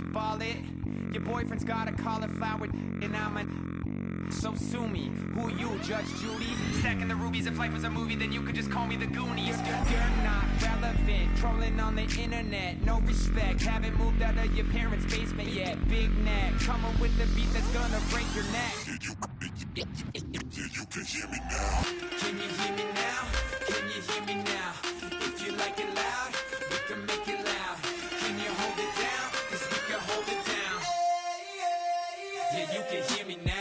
to ball it. Your boyfriend's got a cauliflower, and I'm a... So sue me. Who you, Judge Judy? Stacking the rubies. If life was a movie, then you could just call me the Goonies. You're not relevant. Trolling on the internet. No respect. Haven't moved out of your parents' basement yet. Big neck. Coming with the beat that's gonna break your neck. You can hear me now. Can you hear me now? Can you hear me now? If you like it loud, we can make it loud. Can you hold it down? 'Cause we can hold it down. Yeah, you can hear me now.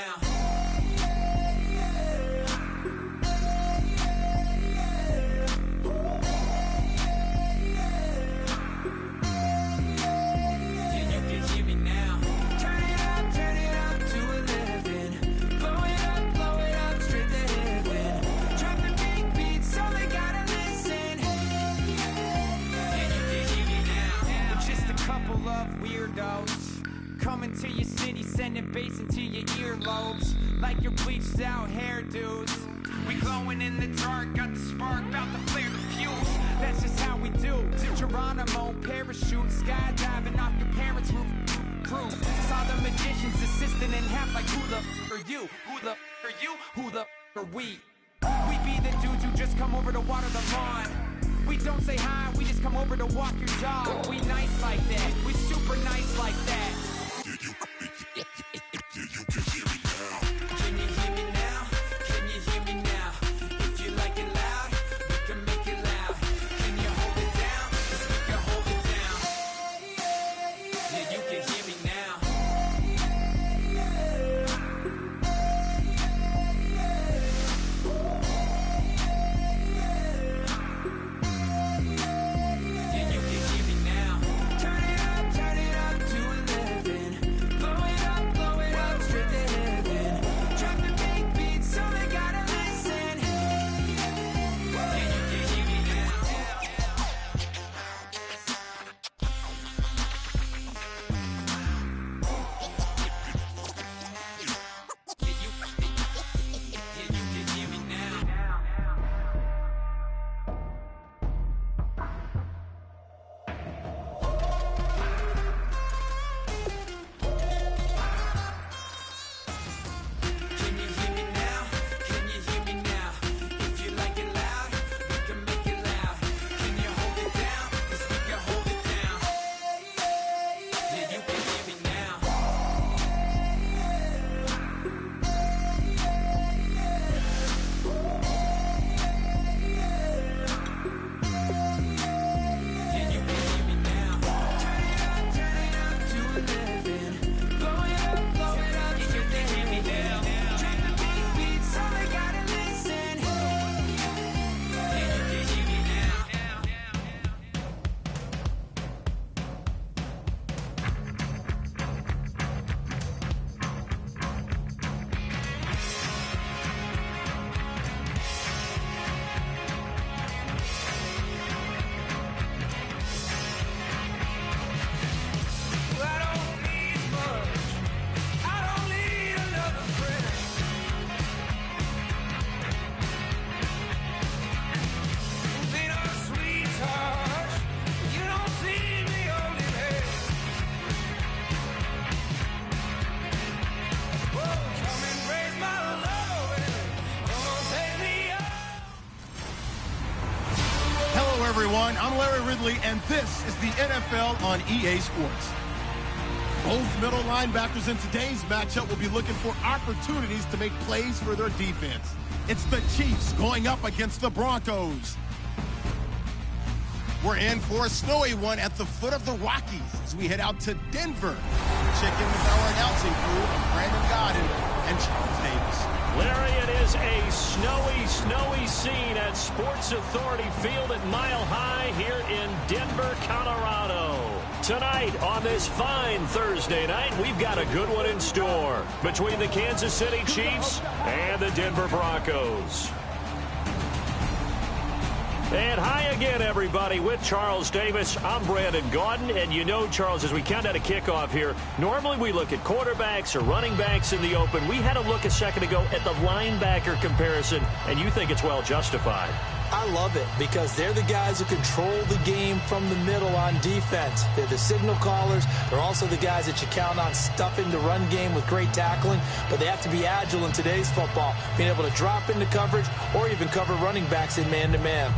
Coming to your city, sending bass into your earlobes, like your bleached out hairdos. We glowing in the dark, got the spark, about to flare the fuse. That's just how we do. To Geronimo, parachute, skydiving off your parents' roof. Crew, saw the magician's assistant in half, like who the are you? Who the are you? Who the are we? We be the dudes who just come over to water the lawn. We don't say hi, we just come over to walk your dog. We nice like that, we super nice like that. You can hear me now. Can you hear me now? Can you hear me now? If you like it loud, we can make it loud. Can you hold it down? 'Cause we can hold it down. Yeah, you can hear me now. Yeah, you can hear me now. Turn it up to 11. Blow it up, straight to heaven. Dropping big beats, so they gotta listen. Yeah, you can hear me now. Yeah, you can hear me now. Can you hear me now? Can you hear me now? If you like it loud, we can make it loud. Can you hold it down? 'Cause we can hold it down. Yeah, you can hear me now. Yeah, you can hear me now. Turn it up to 11. Blow it up, straight to hear me now. Drop the big beats, so they gotta listen. Yeah, you can hear me now. I don't need much. I don't need another friend. Been a sweetheart. You don't see me holding hands. Oh, come and raise my love and come on, take me up. Hello, everyone. I'm Larry Ridley, and this is the NFL on EA Sports. Both middle linebackers in today's matchup will be looking for opportunities to make plays for their defense. It's the Chiefs going up against the Broncos. We're in for a snowy one at the foot of the Rockies as we head out to Denver. Checking with our announcing crew of Brandon Godden and Charles Davis. Larry, it is a snowy scene at Sports Authority Field at Mile High here in Denver, Colorado. Tonight, on this fine Thursday night, we've got a good one in store between the Kansas City Chiefs and the Denver Broncos. And hi again, everybody, with Charles Davis. I'm Brandon Gaudin, and you know, Charles, as we count down a kickoff here, normally we look at quarterbacks or running backs in the open. We had a look a second ago at the linebacker comparison, and you think it's well justified. I love it because they're the guys who control the game from the middle on defense. They're the signal callers. They're also the guys that you count on stuffing the run game with great tackling, but they have to be agile in today's football, being able to drop into coverage or even cover running backs in man-to-man.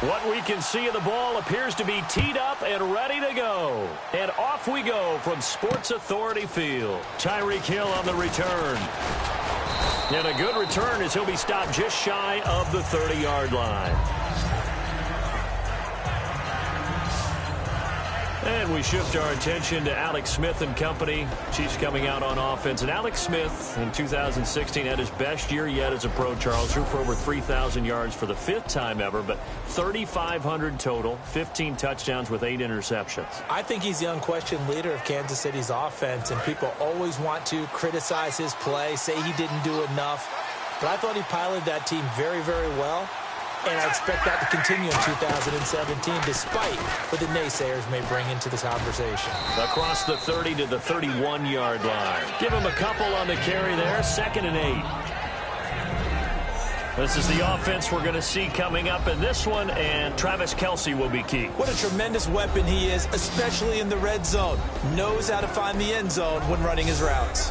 What we can see of the ball appears to be teed up and ready to go. And off we go from Sports Authority Field. Tyreek Hill on the return. And a good return as he'll be stopped just shy of the 30-yard line. And we shift our attention to Alex Smith and company. Chiefs coming out on offense. And Alex Smith in 2016 had his best year yet as a pro, Charles. Threw for over 3,000 yards for the 5th time ever, but 3,500 total, 15 touchdowns with 8 interceptions. I think he's the unquestioned leader of Kansas City's offense, and people always want to criticize his play, say he didn't do enough. But I thought he piloted that team very, very well. And I expect that to continue in 2017, despite what the naysayers may bring into the conversation. Across the 30 to the 31-yard line. Give him a couple on the carry there, 2nd and 8. This is the offense we're going to see coming up in this one, and Travis Kelce will be key. What a tremendous weapon he is, especially in the red zone. Knows how to find the end zone when running his routes.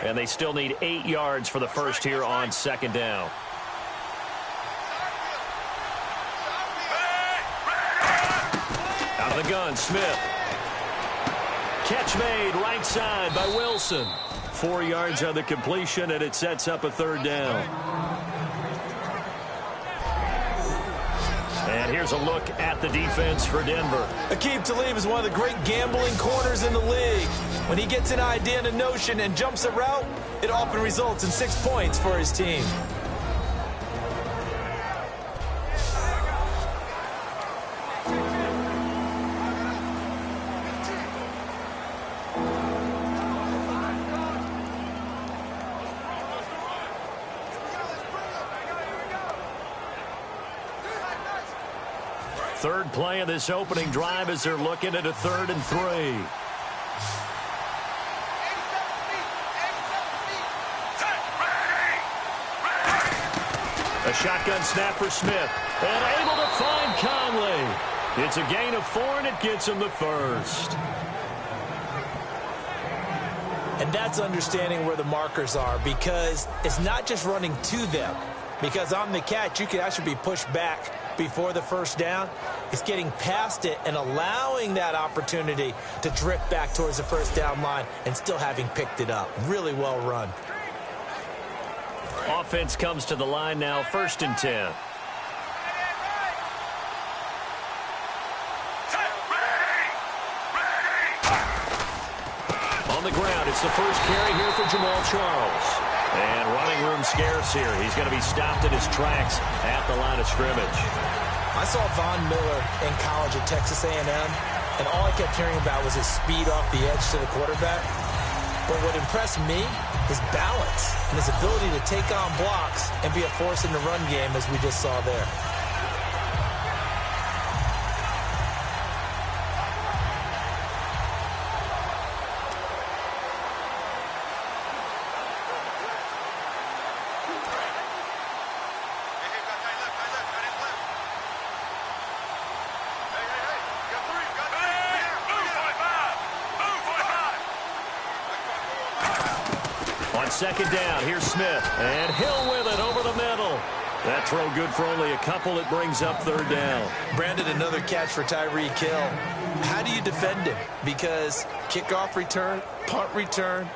And they still need 8 yards for the first here on 2nd down. Out of the gun, Smith. Catch made right side by Wilson. 4 yards on the completion, and it sets up a 3rd down. And here's a look at the defense for Denver. Aqib Talib is one of the great gambling corners in the league. When he gets an idea and a notion and jumps a route, it often results in 6 points for his team. Third play of this opening drive as they're looking at a 3rd and 3. A shotgun snap for Smith. And able to find Conley. It's a gain of 4, and it gets him the 1st. And that's understanding where the markers are, because it's not just running to them. Because on the catch, you could actually be pushed back before the 1st down. It's getting past it and allowing that opportunity to drift back towards the 1st down line and still having picked it up. Really well run. Offense comes to the line now, 1st and 10. On the ground, it's the first carry here for Jamal Charles. And running room scarce here. He's going to be stopped in his tracks at the line of scrimmage. I saw Von Miller in college at Texas A&M, and all I kept hearing about was his speed off the edge to the quarterback. But what impressed me, his balance and his ability to take on blocks and be a force in the run game, as we just saw there. On second down, here's Smith. And Hill with it over the middle. That throw good for only a couple. It brings up third down. Brandon, another catch for Tyreek Hill. How do you defend him? Because kickoff return, punt return,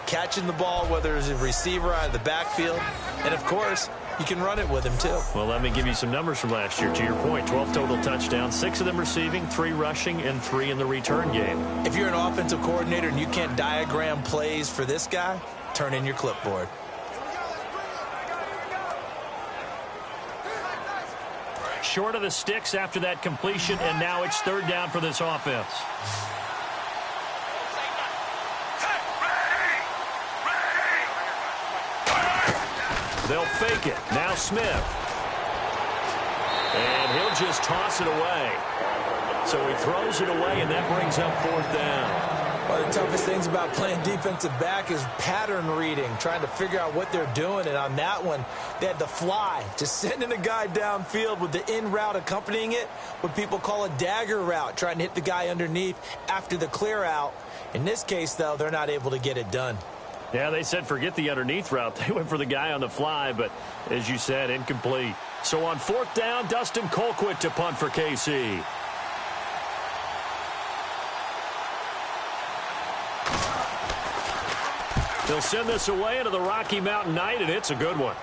catching the ball, whether it's a receiver out of the backfield, and, of course, you can run it with him, too. Well, let me give you some numbers from last year. To your point, 12 total touchdowns, 6 of them receiving, 3 rushing, and 3 in the return game. If you're an offensive coordinator and you can't diagram plays for this guy, turn in your clipboard. Short of the sticks after that completion, and now it's third down for this offense. They'll fake it. Now Smith. And he'll just toss it away. So he throws it away, and that brings up fourth down. One of the toughest things about playing defensive back is pattern reading, trying to figure out what they're doing. And on that one, they had the fly, just sending a guy downfield with the in route accompanying it, what people call a dagger route, trying to hit the guy underneath after the clear out. In this case, though, they're not able to get it done. Yeah, they said forget the underneath route. They went for the guy on the fly, but as you said, incomplete. So on fourth down, Dustin Colquitt to punt for KC. They'll send this away into the Rocky Mountain night, and it's a good one.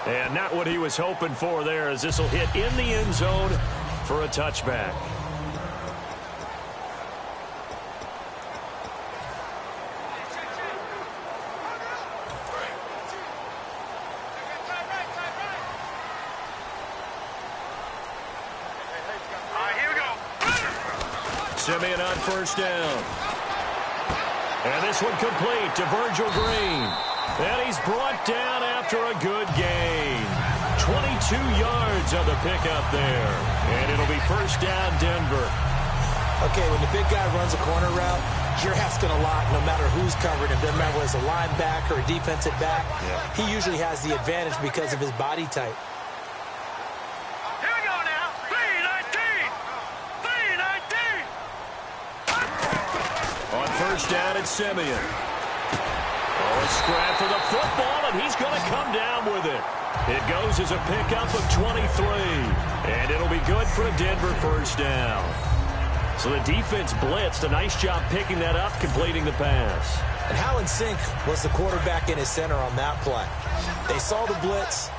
And not what he was hoping for there, as this will hit in the end zone for a touchback. Simeon on first down. And this one complete to Virgil Green. And he's brought down after a good gain. 22 yards on the pickup there. And it'll be first down, Denver. Okay, when the big guy runs a corner route, you're asking a lot no matter who's covered. It doesn't matter whether it's a linebacker or a defensive back. Yeah. He usually has the advantage because of his body type. First down at Simeon. Oh, a scrap for the football, and he's going to come down with it. It goes as a pickup of 23, and it'll be good for a Denver first down. So the defense blitzed. A nice job picking that up, completing the pass. And how in sync was the quarterback in his center on that play? They saw the blitz,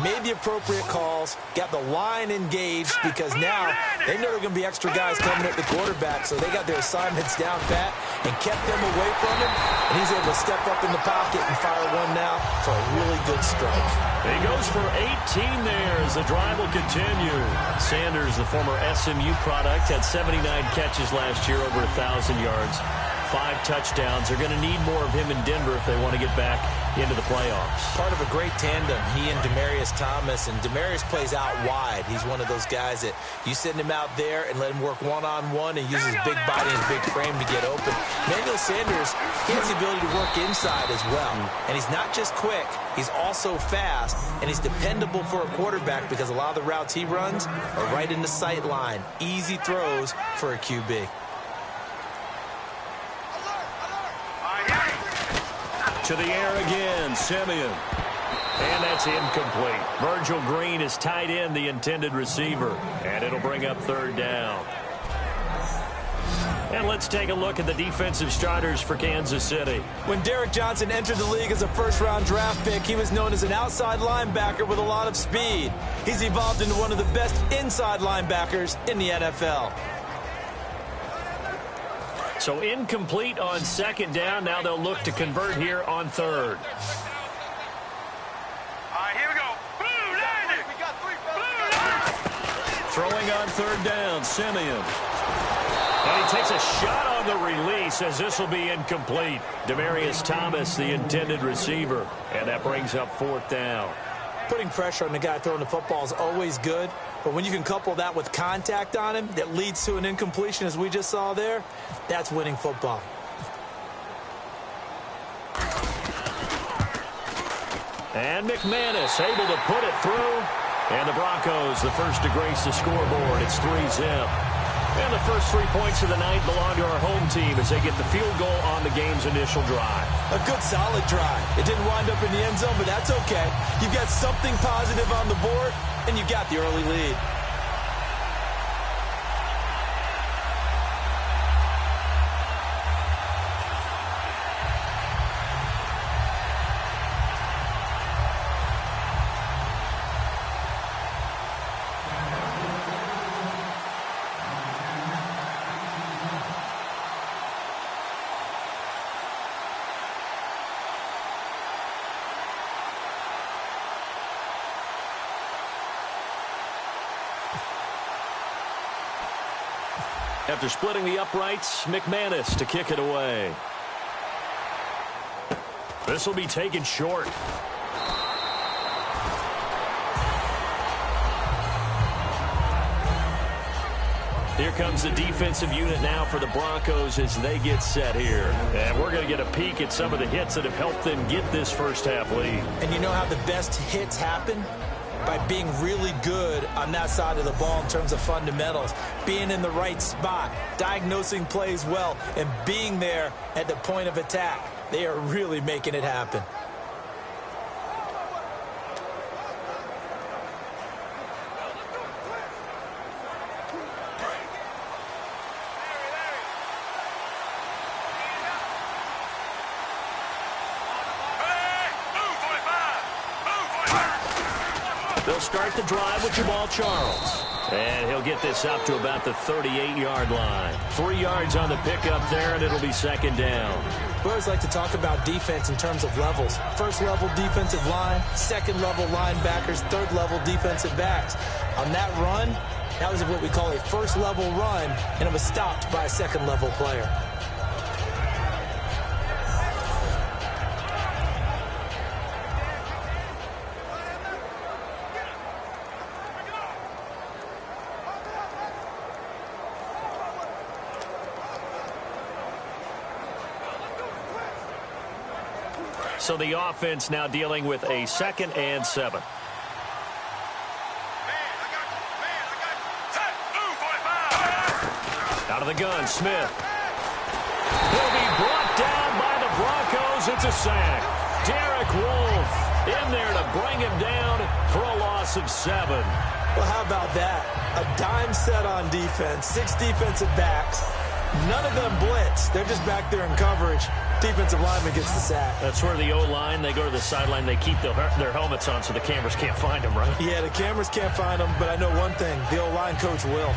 made the appropriate calls, got the line engaged, because now they know there are going to be extra guys coming at the quarterback, so they got their assignments down pat and kept them away from him, and he's able to step up in the pocket and fire one now for a really good strike. He goes for 18 there as the drive will continue. Sanders, the former SMU product, had 79 catches last year, over 1,000 yards. 5 touchdowns. They're going to need more of him in Denver if they want to get back into the playoffs. Part of a great tandem, he and Demaryius Thomas. And Demaryius plays out wide. He's one of those guys that you send him out there and let him work one-on-one and use his big body and his big frame to get open. Emmanuel Sanders, he has the ability to work inside as well. And he's not just quick, he's also fast, and he's dependable for a quarterback because a lot of the routes he runs are right in the sight line. Easy throws for a QB. To the air again, Simeon. And that's incomplete. Virgil Green is tight end, the intended receiver. And it'll bring up third down. And let's take a look at the defensive starters for Kansas City. When Derek Johnson entered the league as a first-round draft pick, he was known as an outside linebacker with a lot of speed. He's evolved into one of the best inside linebackers in the NFL. So incomplete on second down. Now they'll look to convert here on third. All right, here we go. Blue landing. We got 3 blue. Throwing on third down, Simeon. And he takes a shot on the release as this will be incomplete. Demaryius Thomas, the intended receiver. And that brings up fourth down. Putting pressure on the guy throwing the football is always good. But when you can couple that with contact on him that leads to an incompletion, as we just saw there, that's winning football. And McManus able to put it through. And the Broncos, the first to grace the scoreboard. It's 3-zip. And the first 3 points of the night belong to our home team as they get the field goal on the game's initial drive. A good, solid drive. It didn't wind up in the end zone, but that's okay. You've got something positive on the board, and you got the early lead. After splitting the uprights, McManus to kick it away. This will be taken short. Here comes the defensive unit now for the Broncos as they get set here. And we're going to get a peek at some of the hits that have helped them get this first half lead. And you know how the best hits happen? By being really good on that side of the ball in terms of fundamentals, being in the right spot, diagnosing plays well, and being there at the point of attack. They are really making it happen. They'll start the drive with Jamal Charles. And he'll get this up to about the 38-yard line. 3 yards on the pickup there, and it'll be second down. We always like to talk about defense in terms of levels. First-level defensive line, second-level linebackers, third-level defensive backs. On that run, that was what we call a first-level run, and it was stopped by a second-level player. So the offense now dealing with a 2nd and 7. Out of the gun, Smith. He'll be brought down by the Broncos. It's a sack. Derek Wolfe in there to bring him down for a loss of 7. Well, how about that? A dime set on defense, 6 defensive backs. None of them blitz. They're just back there in coverage. Defensive lineman gets the sack. That's where the O-line, they go to the sideline, they keep their helmets on so the cameras can't find them, right? Yeah, the cameras can't find them, but I know one thing. The O-line coach will.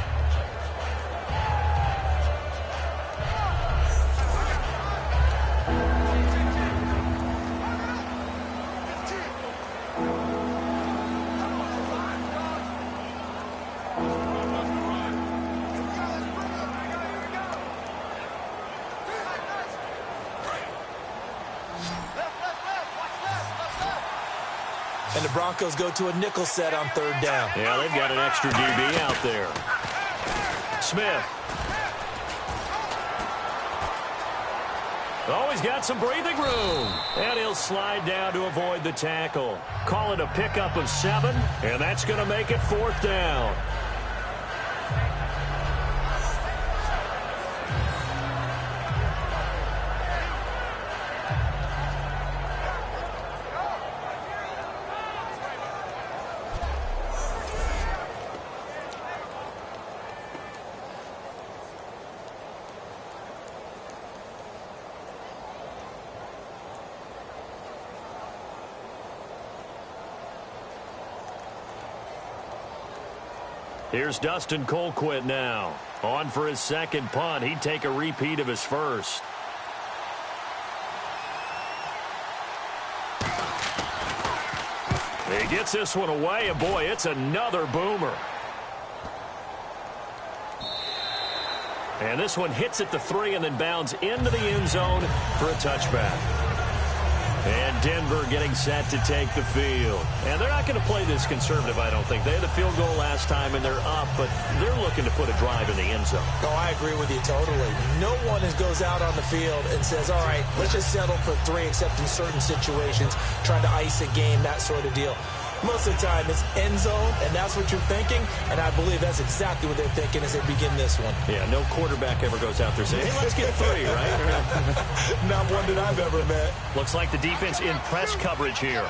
And the Broncos go to a nickel set on 3rd down. Yeah, they've got an extra DB out there. Smith. Oh, he's got some breathing room. And he'll slide down to avoid the tackle. Call it a pickup of 7, and that's going to make it 4th down. Here's Dustin Colquitt now. On for his 2nd punt. He'd take a repeat of his first. He gets this one away, and boy, it's another boomer. And this one hits at the 3 and then bounds into the end zone for a touchback. And Denver getting set to take the field. And they're not going to play this conservative, I don't think. They had a field goal last time, and they're up, but they're looking to put a drive in the end zone. Oh, I agree with you totally. No one goes out on the field and says, all right, let's just settle for 3, except in certain situations, trying to ice a game, that sort of deal. Most of the time, it's end zone, and that's what you're thinking, and I believe that's exactly what they're thinking as they begin this one. Yeah, no quarterback ever goes out there saying, hey, let's get 3, right? Not one that I've ever met. Looks like the defense in press coverage here.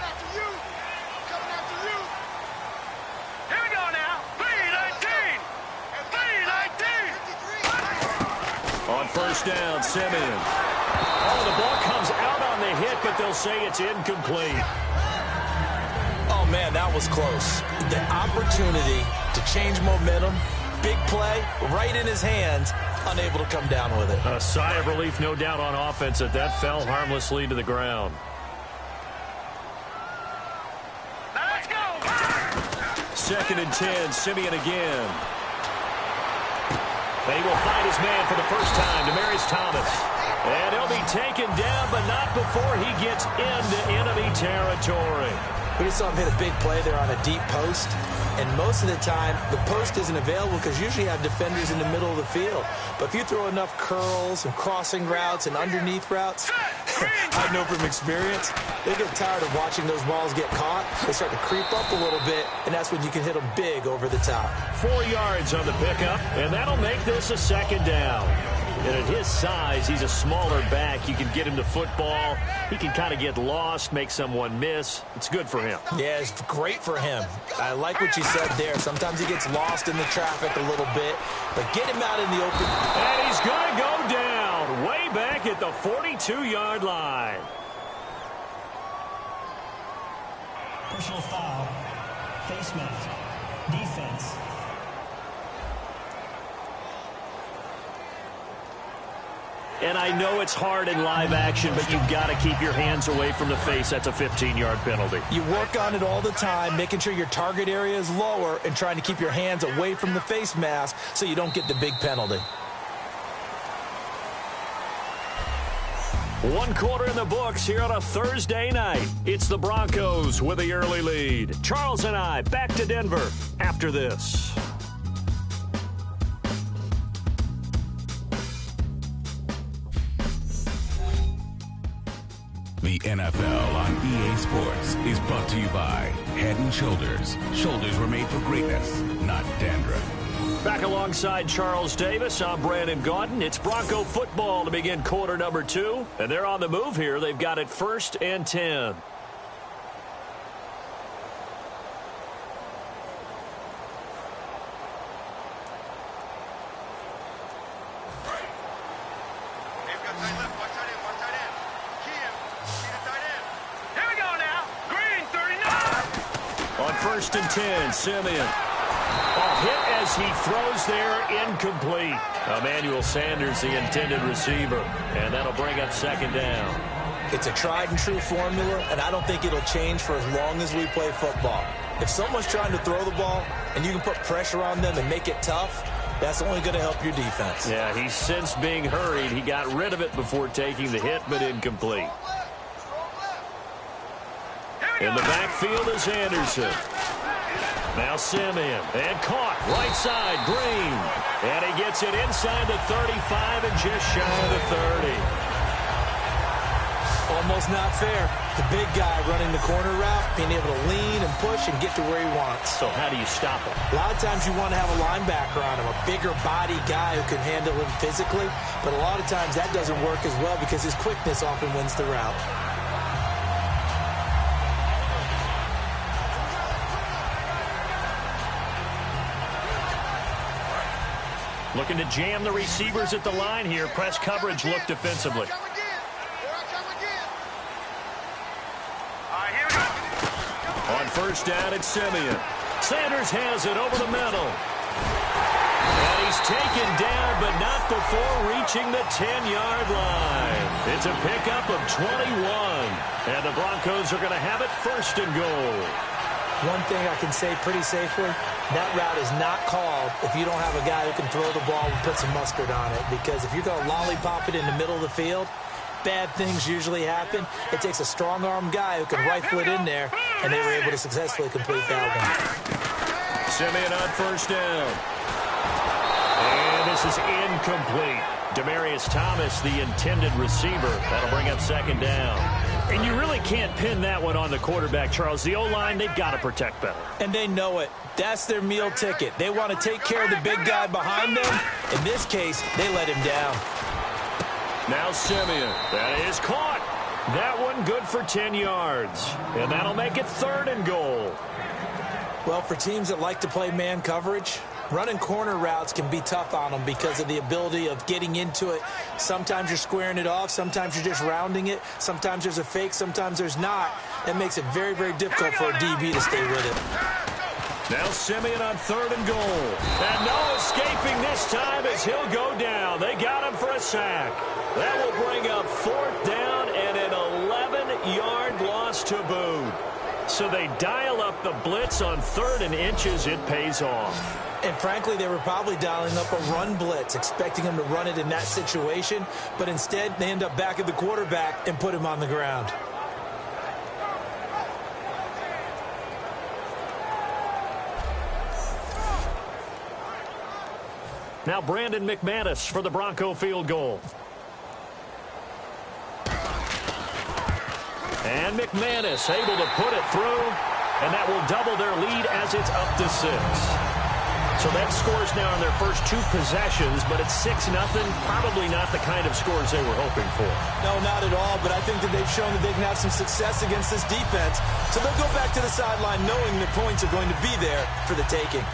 On first down, Simeon. Oh, the ball comes out on the hit, but they'll say it's incomplete. Oh, man, that was close. The opportunity to change momentum, big play, right in his hands, unable to come down with it. A sigh of relief, no doubt, on offense that fell harmlessly to the ground. Let's go! 2nd and 10, Simeon again. They will find his man for the first time, Demaryius Thomas. And he'll be taken down, but not before he gets into enemy territory. We just saw him hit a big play there on a deep post. And most of the time, the post isn't available because usually you have defenders in the middle of the field. But if you throw enough curls and crossing routes and underneath routes, I know from experience, they get tired of watching those balls get caught. They start to creep up a little bit, and that's when you can hit them big over the top. 4 yards on the pickup, and that'll make this a 2nd down. And at his size, he's a smaller back. You can get him to football. He can kind of get lost, make someone miss. It's good for him. Yeah, it's great for him. I like what you said there. Sometimes he gets lost in the traffic a little bit, but get him out in the open. And he's going to go down way back at the 42-yard line. Personal foul, face mask, defense. And I know it's hard in live action, but you've got to keep your hands away from the face. That's a 15-yard penalty. You work on it all the time, making sure your target area is lower and trying to keep your hands away from the face mask so you don't get the big penalty. 1 quarter in the books here on a Thursday night. It's the Broncos with the early lead. Charles and I back to Denver after this. The NFL on EA Sports is brought to you by Head & Shoulders. Shoulders were made for greatness, not dandruff. Back alongside Charles Davis, I'm Brandon Gaudin. It's Bronco football to begin quarter number 2. And they're on the move here. They've got it 1st and 10. On 1st and 10, Simeon. A hit as he throws there, incomplete. Emmanuel Sanders, the intended receiver. And that'll bring up 2nd down. It's a tried and true formula, and I don't think it'll change for as long as we play football. If someone's trying to throw the ball and you can put pressure on them and make it tough, that's only going to help your defense. Yeah, he's since being hurried. He got rid of it before taking the hit, but incomplete. In the backfield is Anderson. Now Simeon, and caught, right side, Green. And he gets it inside the 35 and just shy of the 30. Almost not fair. The big guy running the corner route, being able to lean and push and get to where he wants. So how do you stop him? A lot of times you want to have a linebacker on him, a bigger body guy who can handle him physically. But a lot of times that doesn't work as well because his quickness often wins the route. Looking to jam the receivers at the line here. Press coverage look defensively. On 1st down, it's Simeon. Sanders has it over the middle. And he's taken down, but not before reaching the 10-yard line. It's a pickup of 21. And the Broncos are going to have it 1st and goal. One thing I can say pretty safely, that route is not called if you don't have a guy who can throw the ball and put some mustard on it. Because if you're going to lollipop it in the middle of the field, bad things usually happen. It takes a strong-arm guy who can rifle it in there, and they were able to successfully complete that one. Simeon on 1st down. And this is incomplete. Demaryius Thomas, the intended receiver. That'll bring up 2nd down. And you really can't pin that one on the quarterback, Charles. The O-line, they've got to protect better. And they know it. That's their meal ticket. They want to take care of the big guy behind them. In this case, they let him down. Now Simeon. That is caught. That one good for 10 yards. And that'll make it 3rd and goal. Well, for teams that like to play man coverage, running corner routes can be tough on them because of the ability of getting into it. Sometimes you're squaring it off. Sometimes you're just rounding it. Sometimes there's a fake. Sometimes there's not. That makes it very, very difficult for a DB to stay with it. Now Simeon on 3rd and goal. And no escaping this time as he'll go down. They got him for a sack. That will bring up 4th down and an 11-yard loss to boot. So they dial up the blitz on 3rd and inches. It pays off. And frankly, they were probably dialing up a run blitz, expecting him to run it in that situation. But instead, they end up back at the quarterback and put him on the ground. Now Brandon McManus for the Bronco field goal. And McManus able to put it through, and that will double their lead as it's up to 6. So that scores now on their first 2 possessions, but it's 6-0. Probably not the kind of scores they were hoping for. No, not at all, but I think that they've shown that they can have some success against this defense. So they'll go back to the sideline knowing the points are going to be there for the taking.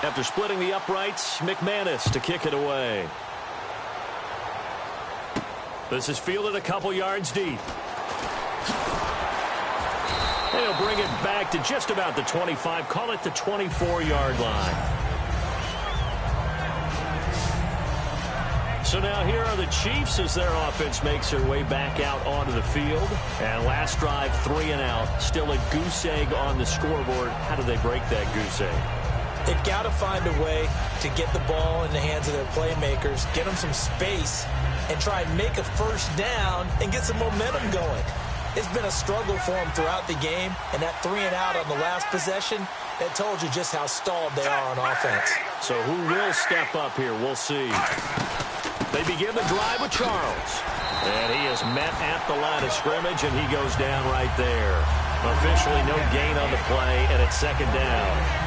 After splitting the uprights, McManus to kick it away. This is fielded a couple yards deep. And he'll bring it back to just about the 25. Call it the 24-yard line. So now here are the Chiefs as their offense makes their way back out onto the field. And last drive, 3 and out. Still a goose egg on the scoreboard. How do they break that goose egg? They've got to find a way to get the ball in the hands of their playmakers, get them some space, and try and make a first down and get some momentum going. It's been a struggle for them throughout the game, and that 3 and out on the last possession, that told you just how stalled they are on offense. So who will step up here? We'll see. They begin the drive with Charles. And he is met at the line of scrimmage, and he goes down right there. Officially no gain on the play, and it's 2nd down.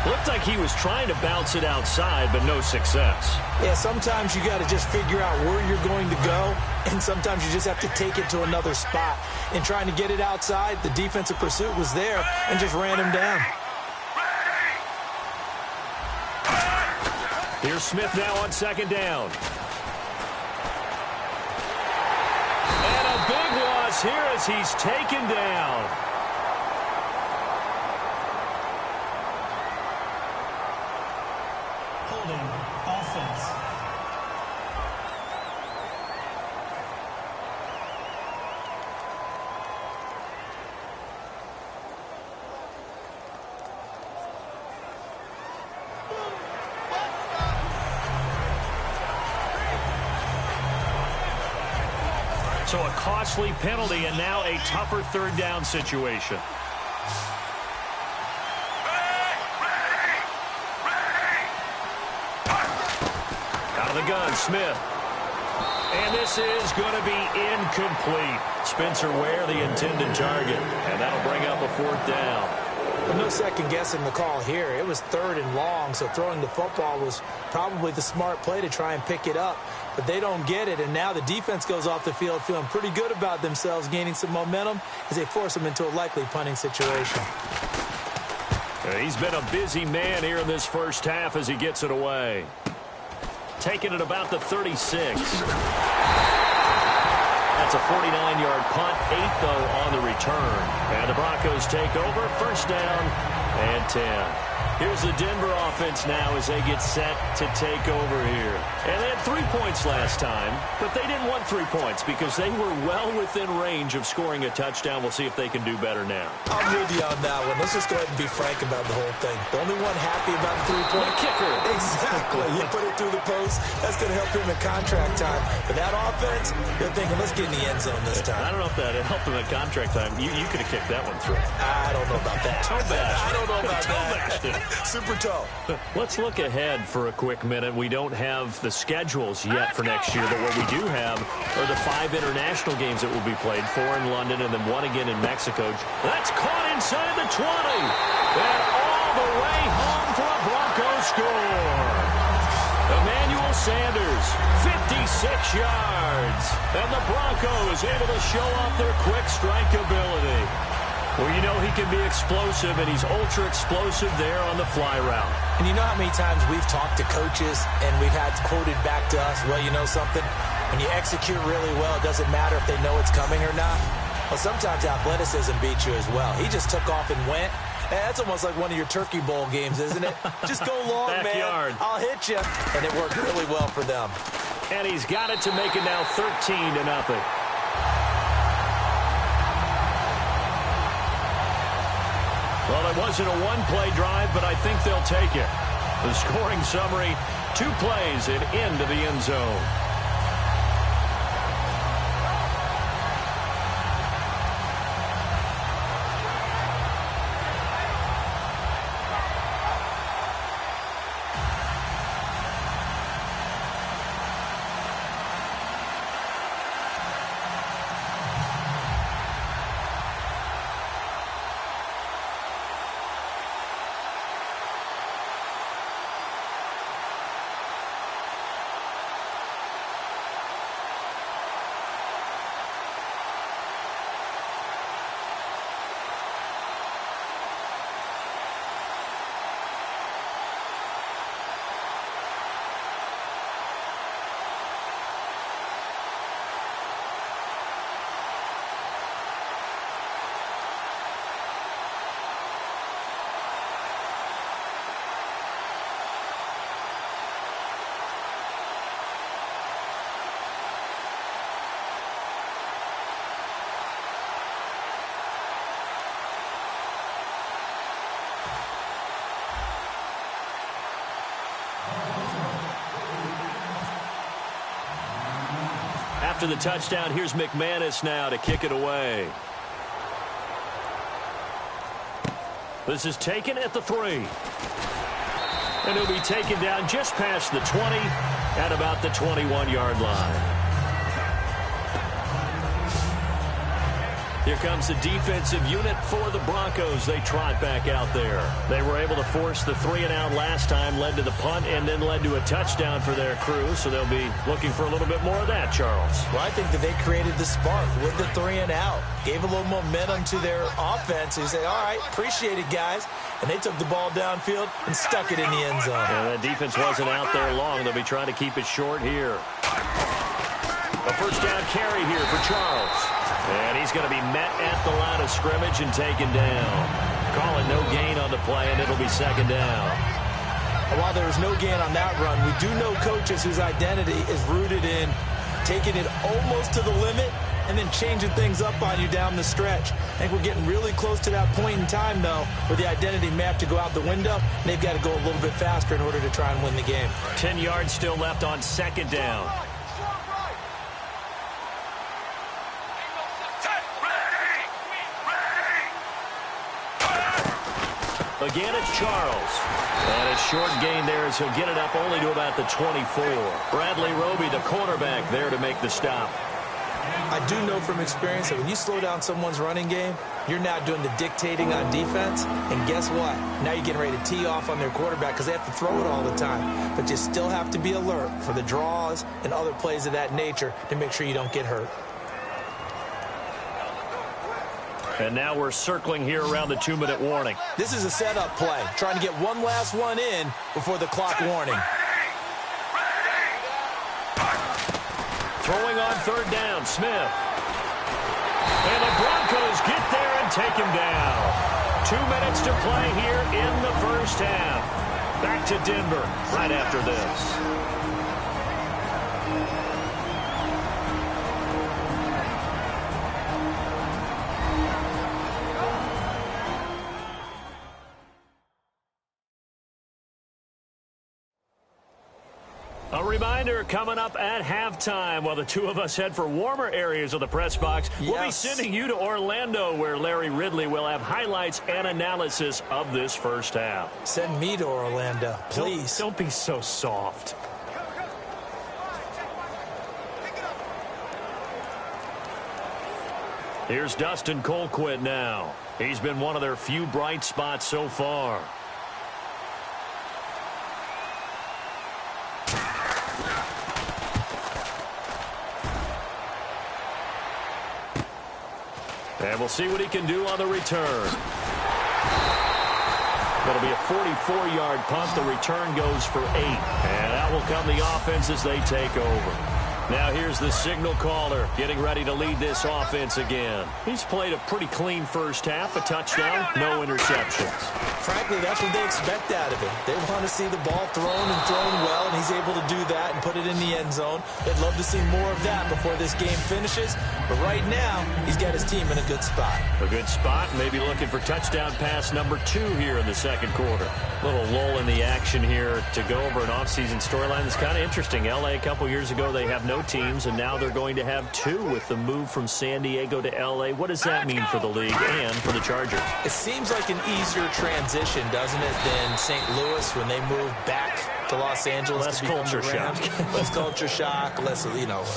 Looked like he was trying to bounce it outside, but no success. Yeah, sometimes you got to just figure out where you're going to go, and sometimes you just have to take it to another spot. In trying to get it outside, the defensive pursuit was there and just ran him down. Here's Smith now on 2nd down. And a big loss here as he's taken down. Offense. So a costly penalty and now a tougher 3rd down situation. Out of the gun, Smith. And this is going to be incomplete. Spencer Ware, the intended target. And that'll bring up a 4th down. Well, no second guessing the call here. It was 3rd and long, so throwing the football was probably the smart play to try and pick it up. But they don't get it, and now the defense goes off the field feeling pretty good about themselves, gaining some momentum as they force them into a likely punting situation. He's been a busy man here in this first half as he gets it away. Taking it about the 36. That's a 49-yard punt, 8, though, on the return. And the Broncos take over, 1st down and 10. Here's the Denver offense now as they get set to take over here. And they had 3 points last time, but they didn't want 3 points because they were well within range of scoring a touchdown. We'll see if they can do better now. I'm with you on that one. Let's just go ahead and be frank about the whole thing. The only one happy about the 3-point kicker. Exactly. You put it through the post. That's going to help him in contract time. But that offense, they're thinking, let's get in the end zone this time. I don't know if that helped him at contract time. You could have kicked that one through. I don't know about that. Toe bash. I don't know about that. Super toe. Let's look ahead for a quick minute. We don't have the schedules yet for next year, but what we do have are the 5 international games that will be played, 4 in London and then 1 again in Mexico. That's caught inside the 20. And all the way home for a Broncos score. Emmanuel Sanders, 56 yards. And the Broncos able to show off their quick strike ability. Well, you know he can be explosive, and he's ultra-explosive there on the fly route. And you know how many times we've talked to coaches and we've had quoted back to us, well, you know something? When you execute really well, it doesn't matter if they know it's coming or not. Well, sometimes athleticism beats you as well. He just took off and went. And that's almost like one of your Turkey Bowl games, isn't it? Just go long, Backyard. man. I'll hit you. And it worked really well for them. And he's got it to make it now 13-0. Well, it wasn't a one-play drive, but I think they'll take it. The scoring summary, 2 plays and into the end zone. After the touchdown, here's McManus now to kick it away. This is taken at the 3. And it'll be taken down just past the 20 at about the 21-yard line. Here comes the defensive unit for the Broncos. They trot back out there. They were able to force the 3-and-out last time, led to the punt, and then led to a touchdown for their crew. So they'll be looking for a little bit more of that, Charles. Well, I think that they created the spark with the 3-and-out. Gave a little momentum to their offense. They said, all right, appreciate it, guys. And they took the ball downfield and stuck it in the end zone. And that defense wasn't out there long. They'll be trying to keep it short here. A first down carry here for Charles. And he's going to be met at the line of scrimmage and taken down. Call it no gain on the play, and it'll be 2nd down. And while there was no gain on that run, we do know coaches whose identity is rooted in taking it almost to the limit and then changing things up on you down the stretch. I think we're getting really close to that point in time, though, where the identity may have to go out the window, and they've got to go a little bit faster in order to try and win the game. 10 yards still left on 2nd down. Again, it's Charles. And a short gain there as he'll get it up only to about the 24. Bradley Roby, the quarterback, there to make the stop. I do know from experience that when you slow down someone's running game, you're now doing the dictating on defense. And guess what? Now you're getting ready to tee off on their quarterback because they have to throw it all the time. But you still have to be alert for the draws and other plays of that nature to make sure you don't get hurt. And now we're circling here around the 2-minute warning. This is a setup play, trying to get one last one in before the clock warning. Throwing on third down, Smith. And the Broncos get there and take him down. 2 minutes to play here in the first half. Back to Denver right after this. A reminder coming up at halftime while the two of us head for warmer areas of the press box. Yes. We'll be sending you to Orlando where Larry Ridley will have highlights and analysis of this first half. Send me to Orlando, please. Don't be so soft. Here's Dustin Colquitt now. He's been one of their few bright spots so far. And we'll see what he can do on the return. It'll be a 44-yard punt. The return goes for 8. And out will come the offense as they take over. Now here's the signal caller getting ready to lead this offense again. He's played a pretty clean first half, a touchdown, no interceptions. Frankly, that's what they expect out of him. They want to see the ball thrown and thrown well, and he's able to do that and put it in the end zone. They'd love to see more of that before this game finishes. But right now, he's got his team in a good spot. A good spot, maybe looking for touchdown pass number 2 here in the second quarter. Little lull in the action here to go over an offseason storyline that's kind of interesting. L.A. a couple years ago, they have no teams, and now they're going to have 2 with the move from San Diego to L.A. What does that mean for the league and for the Chargers? It seems like an easier transition, doesn't it, than St. Louis when they moved back to Los Angeles. Less culture shock. Less culture shock, less,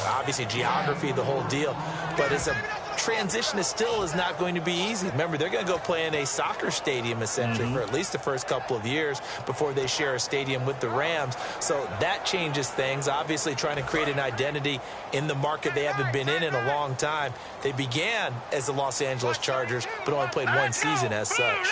obviously geography, the whole deal. But it's a transition that still is not going to be easy. Remember, they're going to go play in a soccer stadium, essentially, for at least the first couple of years before they share a stadium with the Rams. So that changes things. Obviously, trying to create an identity in the market they haven't been in a long time. They began as the Los Angeles Chargers, but only played one season as such.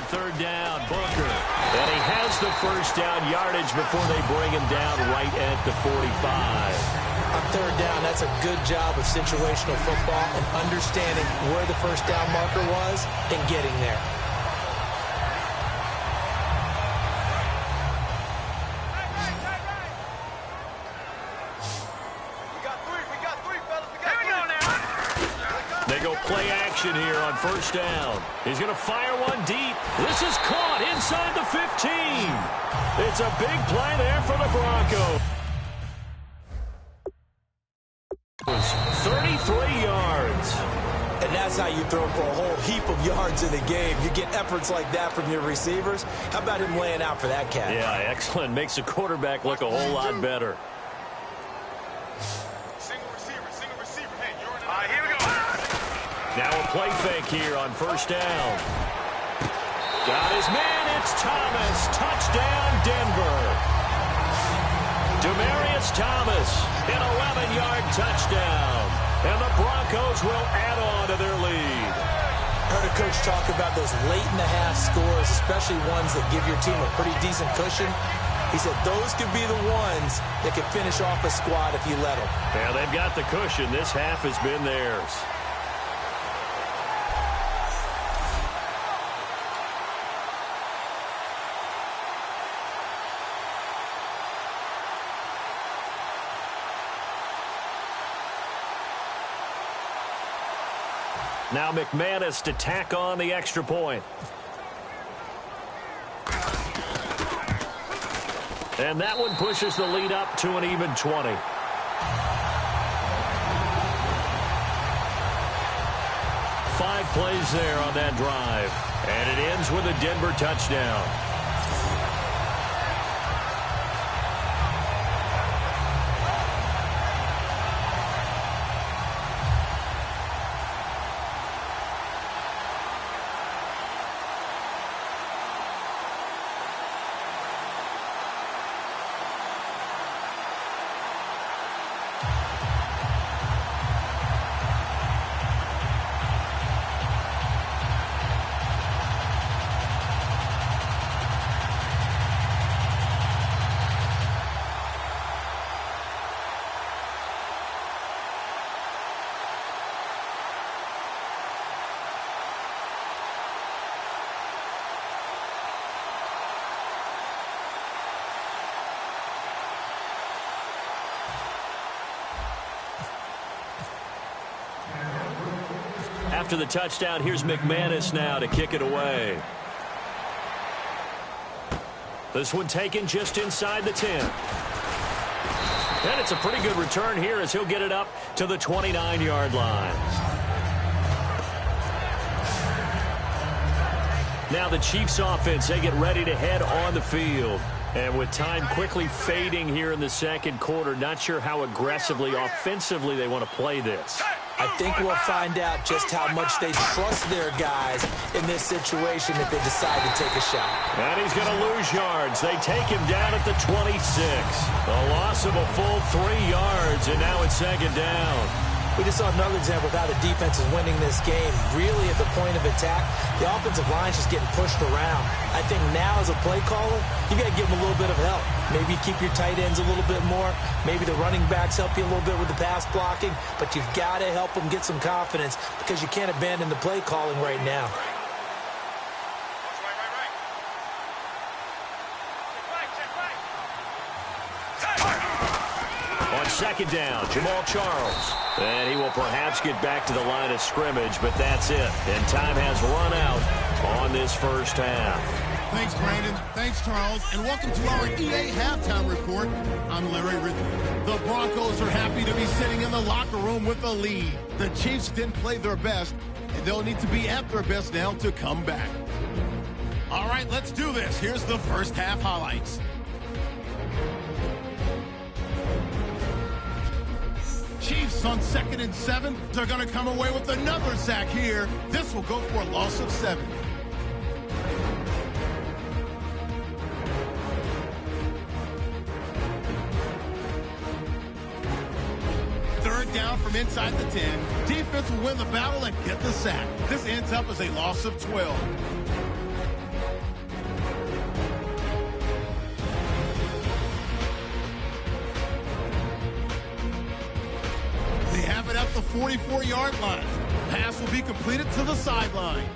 Third down, Booker. And he has the first down yardage before they bring him down right at the 45. On third down, that's a good job of situational football and understanding where the first down marker was and getting there. They go play action here on first down. He's going to fire one deep. This is caught inside the 15. It's a big play there for the Broncos. 33 yards. And that's how you throw for a whole heap of yards in the game. You get efforts like that from your receivers. How about him laying out for that cat? Yeah, excellent. Makes the quarterback look a whole lot better. Now a play fake here on first down. Got his man, it's Thomas. Touchdown, Denver. Demaryius Thomas, an 11-yard touchdown. And the Broncos will add on to their lead. Heard a coach talk about those late-in-the-half scores, especially ones that give your team a pretty decent cushion. He said those could be the ones that could finish off a squad if you let them. Yeah, they've got the cushion. This half has been theirs. Now McManus to tack on the extra point. And that one pushes the lead up to an even 20. 5 plays there on that drive. And it ends with a Denver touchdown. After the touchdown, here's McManus now to kick it away. This one taken just inside the 10. And it's a pretty good return here as he'll get it up to the 29-yard line. Now the Chiefs offense, they get ready to head on the field. And with time quickly fading here in the second quarter, not sure how aggressively, offensively they want to play this. I think we'll find out just how much they trust their guys in this situation if they decide to take a shot. And he's going to lose yards. They take him down at the 26. A loss of a full 3 yards, and now it's second down. We just saw another example of how the defense is winning this game. Really at the point of attack, the offensive line's just getting pushed around. I think now as a play caller, you got to give them a little bit of help. Maybe keep your tight ends a little bit more. Maybe the running backs help you a little bit with the pass blocking. But you've got to help them get some confidence because you can't abandon the play calling right now. On second down, Jamal Charles. And he will perhaps get back to the line of scrimmage, but that's it. And time has run out on this first half. Thanks, Brandon. Thanks, Charles. And welcome to our EA Halftime Report. I'm Larry Ridley. The Broncos are happy to be sitting in the locker room with a lead. The Chiefs didn't play their best, and they'll need to be at their best now to come back. All right, let's do this. Here's the first half highlights. Chiefs on 2nd and 7. They're going to come away with another sack here. This will go for a loss of 7. Third down from inside the 10. Defense will win the battle and get the sack. This ends up as a loss of 12. At the 44-yard line. Pass will be completed to the sidelines.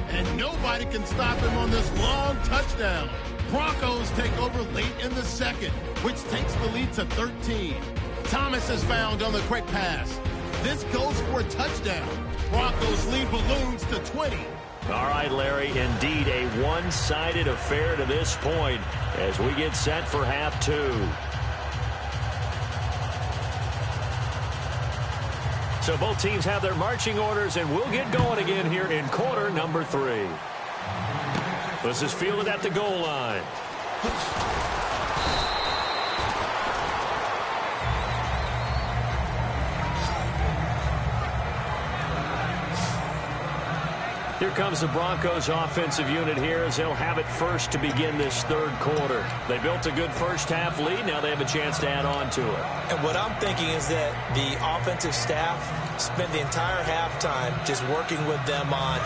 And nobody can stop him on this long touchdown. Broncos take over late in the second, which takes the lead to 13. Thomas is found on the quick pass. This goes for a touchdown. Broncos lead balloons to 20. All right, Larry, indeed a one-sided affair to this point as we get set for half 2. So both teams have their marching orders, and we'll get going again here in quarter number 3. This is fielded at the goal line. Here comes the Broncos offensive unit here as they'll have it first to begin this third quarter. They built a good first half lead. Now they have a chance to add on to it. And what I'm thinking is that the offensive staff spent the entire halftime just working with them on,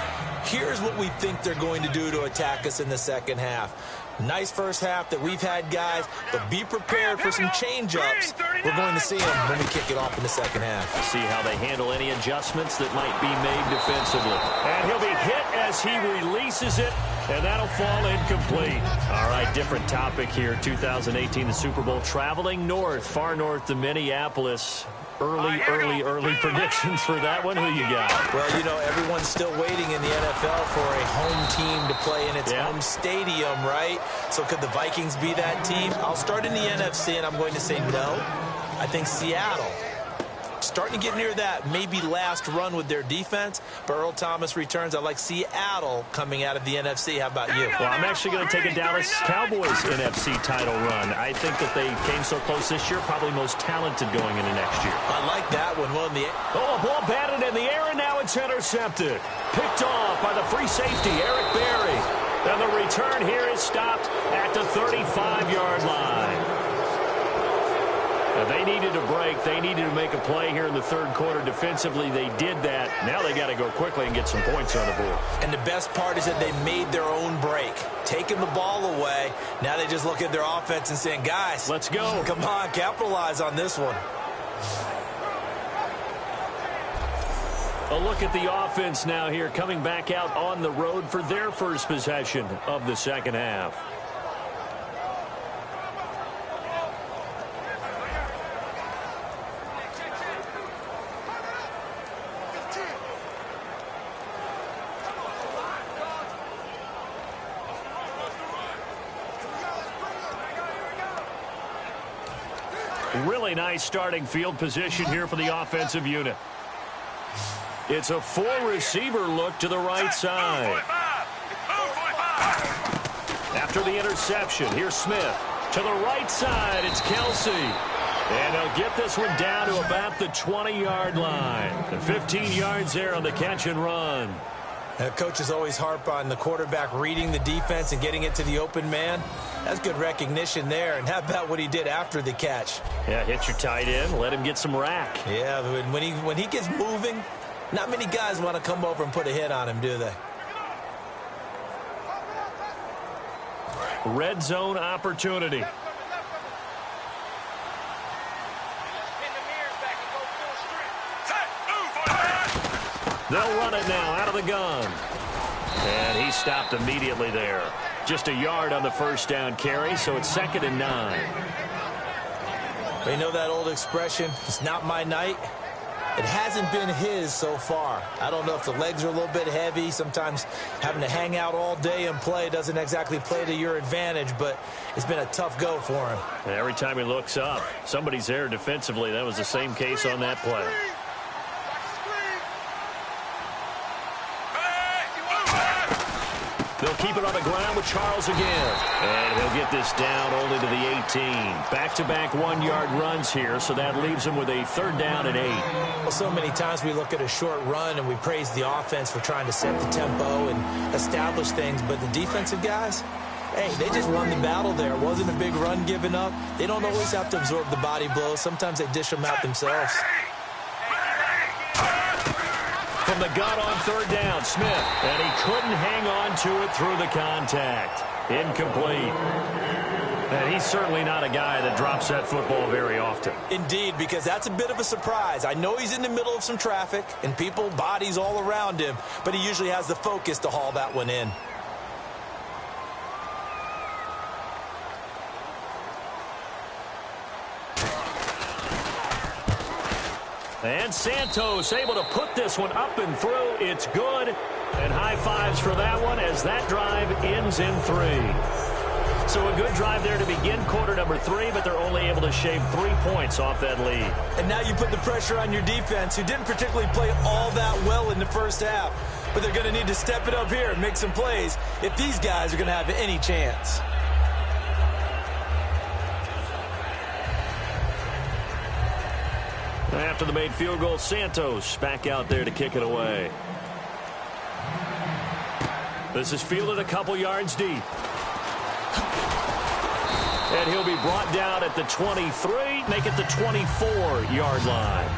here's what we think they're going to do to attack us in the second half. Nice first half that we've had, guys, but be prepared for some change-ups. We're going to see them when we kick it off in the second half. See how they handle any adjustments that might be made defensively. And he'll be hit as he releases it, and that'll fall incomplete. All right, different topic here. 2018, the Super Bowl, traveling north, far north to Minneapolis. early predictions for that one. Who you got? Well, you know, everyone's still waiting in the NFL for a home team to play in its home stadium, right? So could the Vikings be that team? I'll start in the NFC, and I'm going to say no. I think Seattle. Starting to get near that maybe last run with their defense, but Earl Thomas returns. I like Seattle coming out of the NFC. How about you? Well, I'm actually going to take a Dallas Cowboys NFC title run. I think that they came so close this year, probably most talented going into next year. I like that one. Well, a ball batted in the air, and now it's intercepted. Picked off by the free safety, Eric Berry. And the return here is stopped at the 35-yard line. They needed a break. They needed to make a play here in the third quarter. Defensively, they did that. Now they got to go quickly and get some points on the board. And the best part is that they made their own break, taking the ball away. Now they just look at their offense and saying, guys, let's go. Come on, capitalize on this one. A look at the offense now here, coming back out on the road for their first possession of the second half. Really nice starting field position here for the offensive unit. It's a four-receiver look to the right side. After the interception, here's Smith. To the right side, it's Kelsey. And he'll get this one down to about the 20-yard line. And 15 yards there on the catch and run. Coaches always harp on the quarterback reading the defense and getting it to the open man. That's good recognition there. And how about what he did after the catch? Yeah, hit your tight end, let him get some rack. Yeah, when he gets moving, not many guys want to come over and put a hit on him, do they? Red zone opportunity. They'll run it now out of the gun. And he stopped immediately there. Just a yard on the first down carry, so it's 2nd and 9. But you know that old expression, it's not my night? It hasn't been his so far. I don't know if the legs are a little bit heavy. Sometimes having to hang out all day and play doesn't exactly play to your advantage, but it's been a tough go for him. And every time he looks up, somebody's there defensively. That was the same case on that play. They'll keep it on the ground with Charles again. And he'll get this down only to the 18. Back-to-back one-yard runs here, so that leaves him with a 3rd down and 8. Well, so many times we look at a short run and we praise the offense for trying to set the tempo and establish things, but the defensive guys, hey, they just won the battle there. It wasn't a big run given up. They don't always have to absorb the body blows. Sometimes they dish them out themselves. From the gun on 3rd down, Smith. And he couldn't hang on to it through the contact. Incomplete. And he's certainly not a guy that drops that football very often. Indeed, because that's a bit of a surprise. I know he's in the middle of some traffic and people, bodies all around him, but he usually has the focus to haul that one in. And Santos able to put this one up and through. It's good. And high fives for that one as that drive ends in 3. So a good drive there to begin quarter number 3, but they're only able to shave 3 points off that lead. And now you put the pressure on your defense, who didn't particularly play all that well in the first half. But they're going to need to step it up here and make some plays if these guys are going to have any chance. After the made field goal, Santos back out there to kick it away. This is fielded a couple yards deep. And he'll be brought down at the 23, make it the 24-yard line.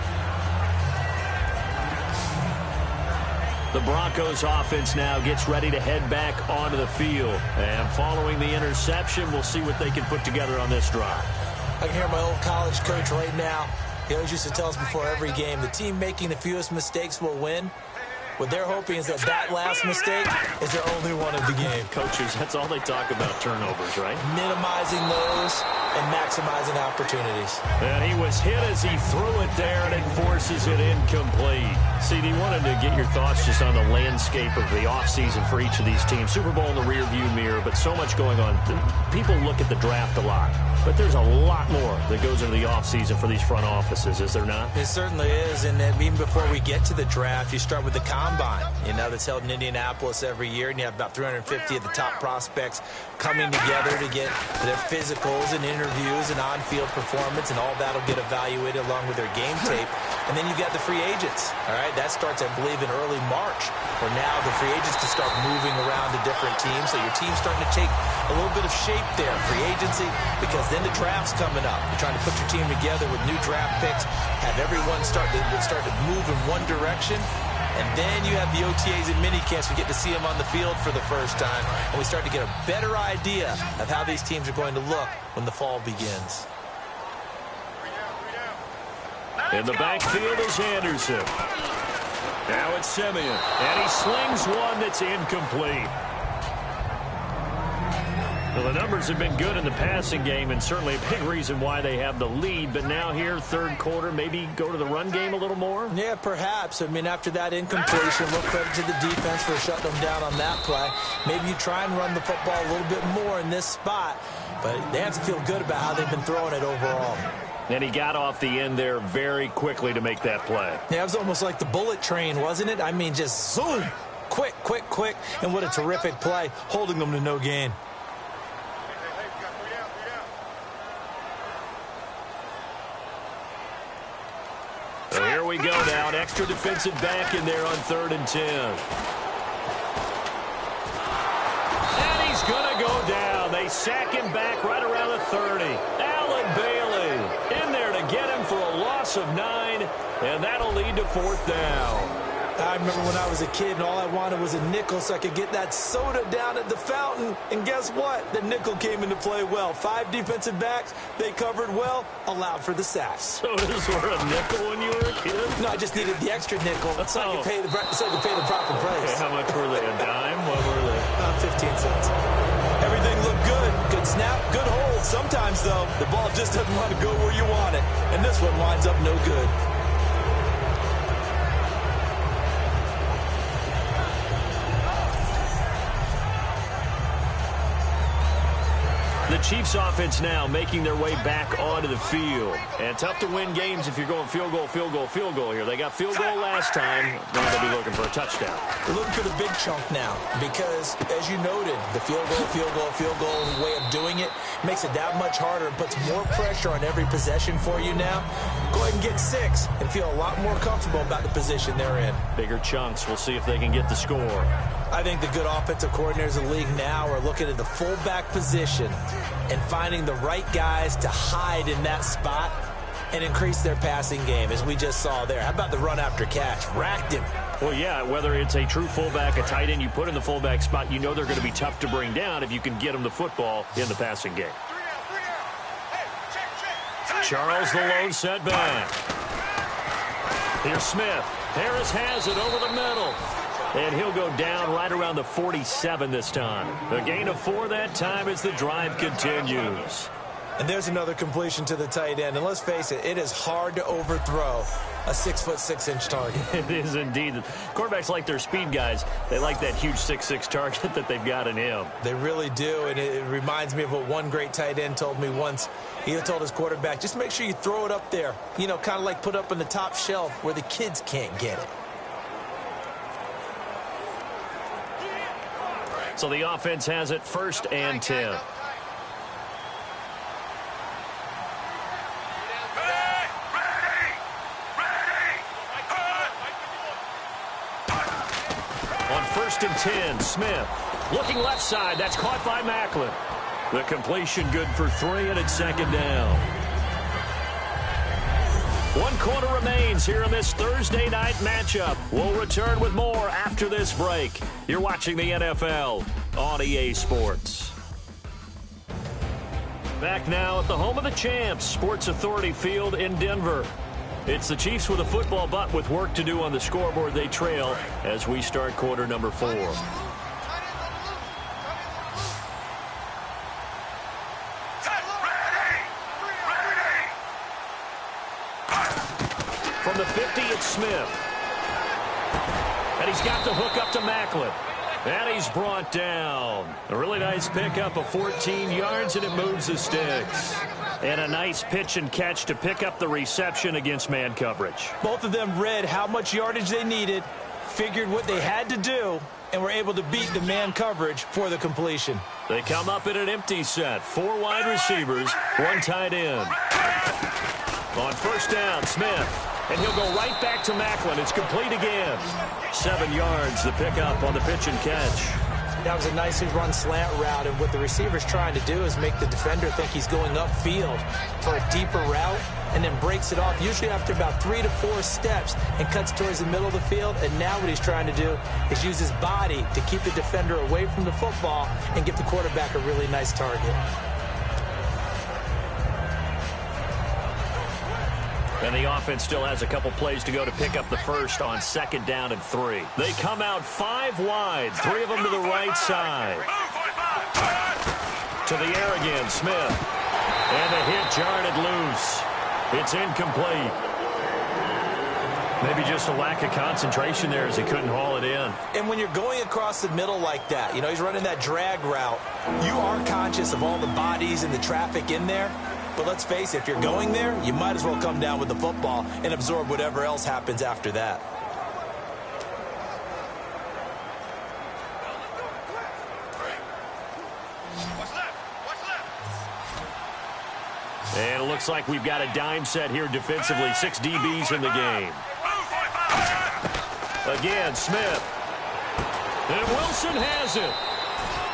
The Broncos offense now gets ready to head back onto the field. And following the interception, we'll see what they can put together on this drive. I can hear my old college coach right now. He always used to tell us before every game, the team making the fewest mistakes will win. What they're hoping is that that last mistake is their only one of the game. Coaches, that's all they talk about, turnovers, right? Minimizing those, and maximizing opportunities. And he was hit as he threw it there, and it forces it incomplete. CD, wanted to get your thoughts just on the landscape of the offseason for each of these teams. Super Bowl in the rearview mirror, but so much going on. People look at the draft a lot, but there's a lot more that goes into the offseason for these front offices, is there not? It certainly is, and even before we get to the draft, you start with the combine, that's held in Indianapolis every year, and you have about 350 of the top prospects coming together to get their physicals and interviews and on-field performance, and all that will get evaluated along with their game tape. And then you've got the free agents, all right? That starts, I believe, in early March, where now the free agents can start moving around to different teams, so your team's starting to take a little bit of shape there, free agency, because then the draft's coming up. You're trying to put your team together with new draft picks, have everyone start to move in one direction, and then you have the OTAs and mini camps. We get to see them on the field for the first time, and we start to get a better idea of how these teams are going to look when the fall begins. In the backfield is Anderson. Now it's Simeon, and he slings one that's incomplete. Well, the numbers have been good in the passing game, and certainly a big reason why they have the lead. But now here, third quarter, maybe go to the run game a little more? Yeah, perhaps. I mean, after that incompletion, a little credit to the defense for shutting them down on that play. Maybe you try and run the football a little bit more in this spot, but they have to feel good about how they've been throwing it overall. And he got off the end there very quickly to make that play. Yeah, it was almost like the bullet train, wasn't it? I mean, just zoom, quick, quick, quick, and what a terrific play, holding them to no gain. So here we go now, an extra defensive back in there on 3rd and 10. And he's going to go down. They sack him back right around the 30. Allen Bailey in there to get him for a loss of 9, and that'll lead to 4th down. I remember when I was a kid and all I wanted was a nickel so I could get that soda down at the fountain. And guess what? The nickel came into play well. 5 defensive backs, they covered well, allowed for the sack. Sodas were a nickel when you were a kid? No, I just needed the extra nickel so I could pay the proper price. Okay, how much were they? A dime? What were they? 15 cents. Everything looked good. Good snap, good hold. Sometimes, though, the ball just doesn't want to go where you want it. And this one winds up no good. The Chiefs offense now making their way back onto the field. And tough to win games if you're going field goal, field goal, field goal here. They got field goal last time. Now they'll be looking for a touchdown. We're looking for the big chunk now because, as you noted, the field goal way of doing it makes it that much harder and puts more pressure on every possession for you now. Go ahead and get 6 and feel a lot more comfortable about the position they're in. Bigger chunks. We'll see if they can get the score. I think the good offensive coordinators in the league now are looking at the fullback position and finding the right guys to hide in that spot and increase their passing game, as we just saw there. How about the run after catch? Racked him. Well, yeah, whether it's a true fullback, a tight end you put in the fullback spot, you know they're going to be tough to bring down if you can get them the football in the passing game. Charles the lone setback. Here's Smith. Harris has it over the middle. And he'll go down right around the 47 this time. A gain of 4 that time as the drive continues. And there's another completion to the tight end. And let's face it, it is hard to overthrow a 6'6" target. It is indeed. Quarterbacks like their speed guys. They like that huge 6'6" target that they've got in him. They really do. And it reminds me of what one great tight end told me once. He told his quarterback, just make sure you throw it up there. You know, kind of like put up on the top shelf where the kids can't get it. So the offense has it 1st and 10. On 1st and 10, Smith looking left side. That's caught by Macklin. The completion good for 3, and it's 2nd down. 1 quarter remains here in this Thursday night matchup. We'll return with more after this break. You're watching the NFL on EA Sports. Back now at the home of the champs, Sports Authority Field in Denver. It's the Chiefs with a football, but with work to do on the scoreboard. They trail as we start quarter number 4. From the 50, it's Smith. And he's got the hook up to Macklin. And he's brought down. A really nice pickup of 14 yards, and it moves the sticks. And a nice pitch and catch to pick up the reception against man coverage. Both of them read how much yardage they needed, figured what they had to do, and were able to beat the man coverage for the completion. They come up in an empty set. 4 wide receivers, 1 tight end. On first down, Smith. And he'll go right back to Macklin. It's complete again. 7 yards, the pickup on the pitch and catch. That was a nicely run slant route, and what the receiver's trying to do is make the defender think he's going upfield for a deeper route, and then breaks it off, usually after about 3 to 4 steps, and cuts towards the middle of the field. And now what he's trying to do is use his body to keep the defender away from the football and give the quarterback a really nice target. And the offense still has a couple plays to go to pick up the first on 2nd down and 3. They come out 5 wide, 3 of them to the right side. To the air again, Smith. And the hit jarred it loose. It's incomplete. Maybe just a lack of concentration there as he couldn't haul it in. And when you're going across the middle like that, you know, he's running that drag route, you are conscious of all the bodies and the traffic in there. But let's face it, if you're going there, you might as well come down with the football and absorb whatever else happens after that. And it looks like we've got a dime set here defensively. 6 DBs in the game. Again, Smith. And Wilson has it.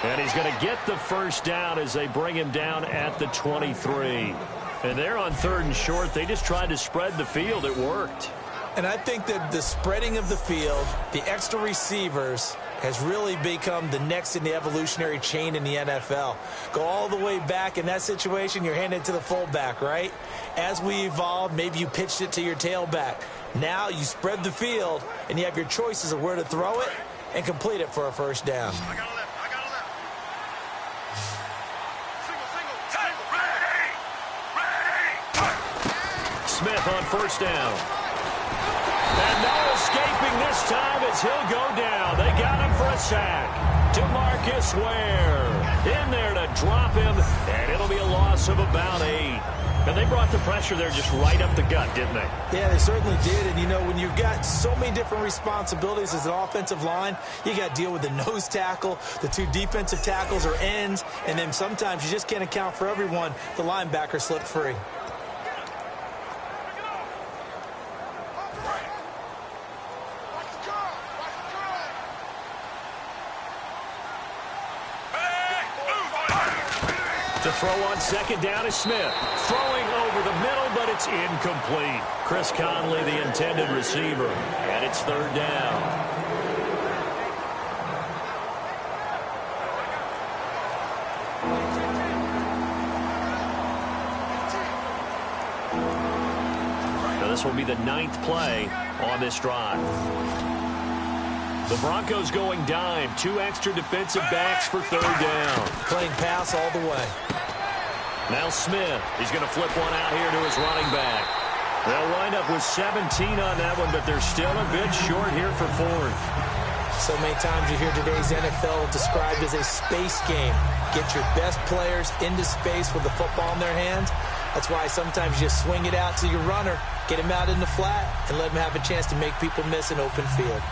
And he's going to get the first down as they bring him down at the 23. And they're on 3rd and short. They just tried to spread the field. It worked. And I think that the spreading of the field, the extra receivers, has really become the next in the evolutionary chain in the NFL. Go all the way back in that situation, you're handing it to the fullback, right? As we evolve, maybe you pitched it to your tailback. Now you spread the field, and you have your choices of where to throw it and complete it for a first down. Smith on first down. And no escaping this time as he'll go down. They got him for a sack. DeMarcus Ware in there to drop him, and it'll be a loss of about 8. And they brought the pressure there just right up the gut, didn't they? Yeah, they certainly did. And, you know, when you've got so many different responsibilities as an offensive line, you got to deal with the nose tackle, the 2 defensive tackles or ends, and then sometimes you just can't account for everyone. The linebacker slipped free. To throw on 2nd down is Smith. Throwing over the middle, but it's incomplete. Chris Conley, the intended receiver. And it's 3rd down. Now this will be the 9th play on this drive. The Broncos going dime. 2 extra defensive backs for 3rd down. Playing pass all the way. Now Smith. He's going to flip one out here to his running back. They'll wind up with 17 on that one, but they're still a bit short here for 4th. So many times you hear today's NFL described as a space game. Get your best players into space with the football in their hands. That's why sometimes you just swing it out to your runner, get him out in the flat, and let him have a chance to make people miss an open field.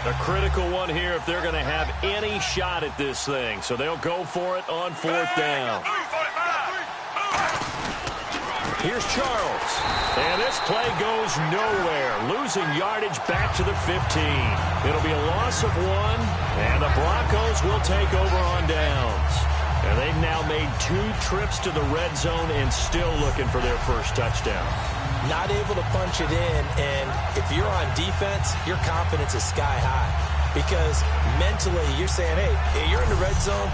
A critical one here if they're going to have any shot at this thing. So they'll go for it on 4th down. Here's Charles. And this play goes nowhere. Losing yardage back to the 15. It'll be a loss of 1. And the Broncos will take over on downs. And they've now made 2 trips to the red zone and still looking for their first touchdown. Not able to punch it in, and if you're on defense, your confidence is sky high. Because mentally, you're saying, hey, you're in the red zone.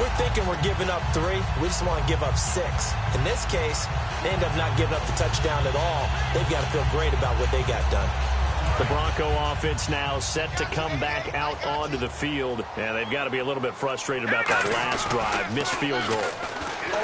We're thinking we're giving up 3. We just want to give up 6. In this case, they end up not giving up the touchdown at all. They've got to feel great about what they got done. The Bronco offense now set to come back out onto the field, and they've got to be a little bit frustrated about that last drive, missed field goal.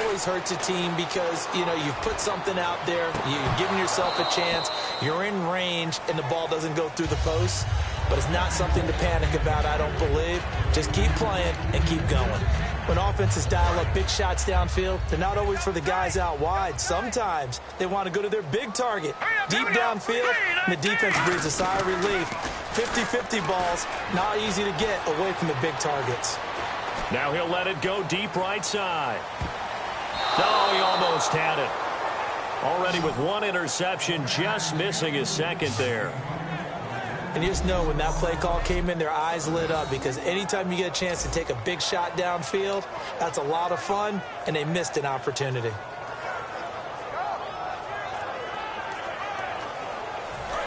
Always hurts a team because, you've put something out there, you've given yourself a chance, you're in range, and the ball doesn't go through the post. But it's not something to panic about, I don't believe. Just keep playing and keep going. When offenses dial up big shots downfield, they're not always for the guys out wide. Sometimes they want to go to their big target, deep downfield, and the defense breathes a sigh of relief. 50-50 balls, not easy to get away from the big targets. Now he'll let it go deep right side. Oh, he almost had it. Already with one interception, just missing his second there. And you just know when that play call came in, their eyes lit up because anytime you get a chance to take a big shot downfield, that's a lot of fun, and they missed an opportunity.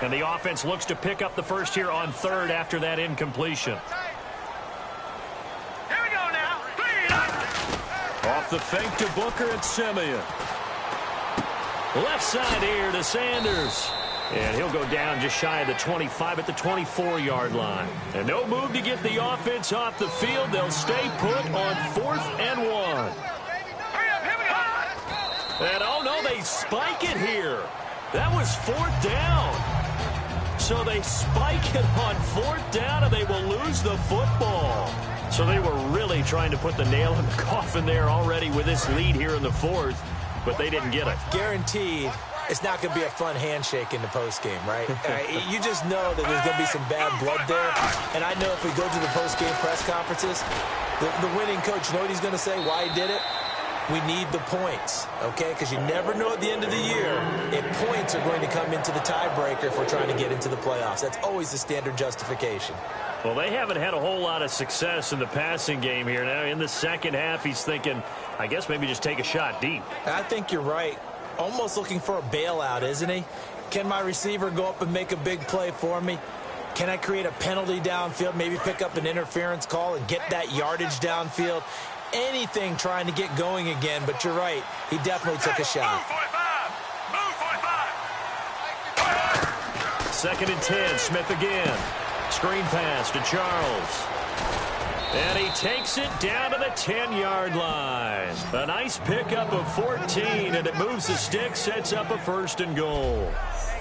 And the offense looks to pick up the first here on third after that incompletion. Here we go now. Off the fake to Booker and Simeon. Left side here to Sanders. And he'll go down just shy of the 25 at the 24-yard line. And no move to get the offense off the field. They'll stay put on 4th and 1. Hurry up, here we go. And oh no, they spike it here. That was 4th down. So they spike it on 4th down and they will lose the football. So they were really trying to put the nail in the coffin there already with this lead here in the 4th, but they didn't get it. Guaranteed. It's not going to be a fun handshake in the postgame, right? You just know that there's going to be some bad blood there. And I know if we go to the postgame press conferences, the winning coach, you know what he's going to say, why he did it? We need the points, okay? Because you never know at the end of the year if points are going to come into the tiebreaker if we're trying to get into the playoffs. That's always the standard justification. Well, they haven't had a whole lot of success in the passing game here. Now, in the second half, he's thinking, I guess maybe just take a shot deep. I think you're right. Almost looking for a bailout, isn't he? Can my receiver go up and make a big play for me? Can I create a penalty downfield, maybe pick up an interference call and get that yardage downfield? Anything trying to get going again, but you're right. He definitely took a shot. Move 45. 2nd and 10, Smith again. Screen pass to Charles. And he takes it down to the 10-yard line. A nice pickup of 14, and it moves the stick, sets up a 1st and goal.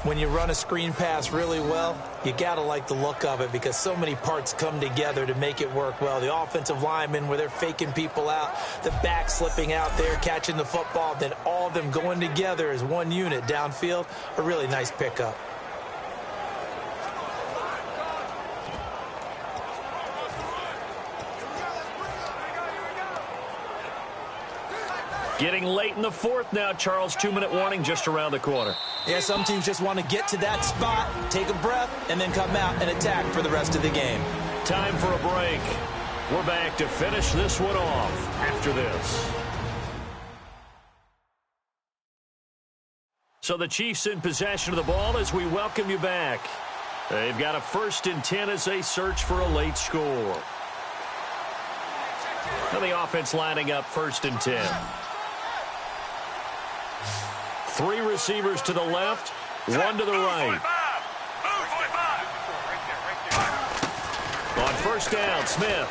When you run a screen pass really well, you got to like the look of it because so many parts come together to make it work well. The offensive linemen, where they're faking people out, the back slipping out there, catching the football, then all of them going together as one unit downfield, a really nice pickup. Getting late in the 4th now, Charles. 2-minute warning just around the corner. Yeah, some teams just want to get to that spot, take a breath, and then come out and attack for the rest of the game. Time for a break. We're back to finish this one off after this. So the Chiefs in possession of the ball as we welcome you back. They've got a 1st and 10 as they search for a late score. Now the offense lining up 1st and 10. 3 receivers to the left, 1 to the right. On 1st down, Smith.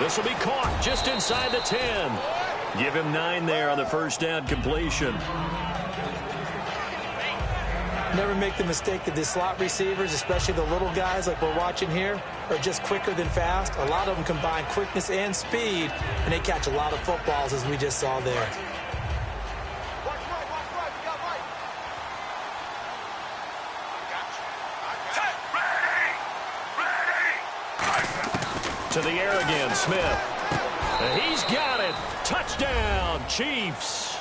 This will be caught just inside the 10. Give him 9 there on the 1st down completion. Never make the mistake that the slot receivers, especially the little guys like we're watching here, are just quicker than fast. A lot of them combine quickness and speed, and they catch a lot of footballs, as we just saw there. To the air again, Smith. And he's got it. Touchdown, Chiefs.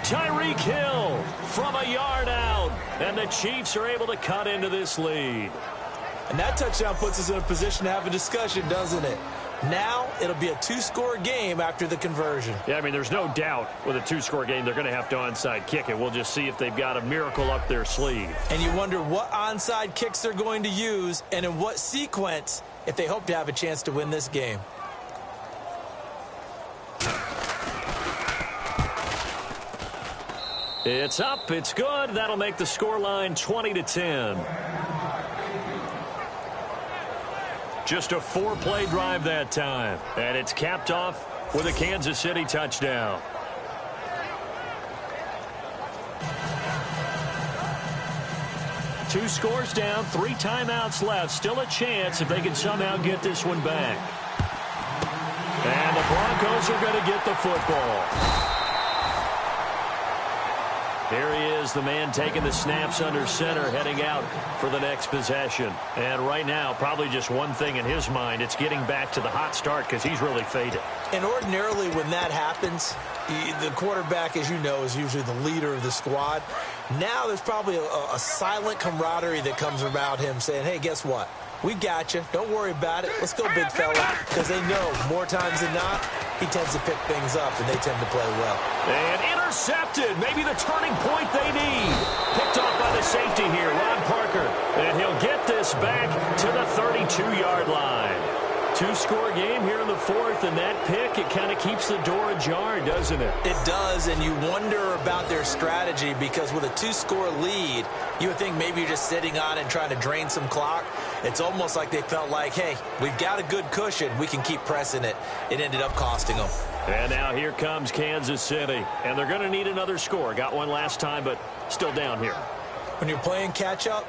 Tyreek Hill from a yard out. And the Chiefs are able to cut into this lead. And that touchdown puts us in a position to have a discussion, doesn't it? Now it'll be a 2-score game after the conversion. Yeah, I mean, there's no doubt with a 2-score game they're going to have to onside kick it. We'll just see if they've got a miracle up their sleeve. And you wonder what onside kicks they're going to use and in what sequence if they hope to have a chance to win this game. It's up. It's good. That'll make the scoreline 20-10. Just a 4-play drive that time. And it's capped off with a Kansas City touchdown. Two scores down, 3 timeouts left. Still a chance if they can somehow get this one back. And the Broncos are going to get the football. Here he is, the man taking the snaps under center, heading out for the next possession. And right now, probably just one thing in his mind, it's getting back to the hot start because he's really faded. And ordinarily when that happens, the quarterback, as you know, is usually the leader of the squad. Now there's probably a silent camaraderie that comes around him saying, hey, guess what? We got you. Don't worry about it. Let's go, big fella. Because they know more times than not, he tends to pick things up, and they tend to play well. And intercepted. Maybe the turning point they need. Picked off by the safety here, Ron Parker. And he'll get this back to the 32-yard line. 2-score game here in the 4th, and that pick, it kind of keeps the door ajar, doesn't it? It does, and you wonder about their strategy because with a 2-score lead, you would think maybe you're just sitting on it and trying to drain some clock. It's almost like they felt like, hey, we've got a good cushion. We can keep pressing it. It ended up costing them. And now here comes Kansas City, and they're going to need another score. Got one last time, but still down here. When you're playing catch-up,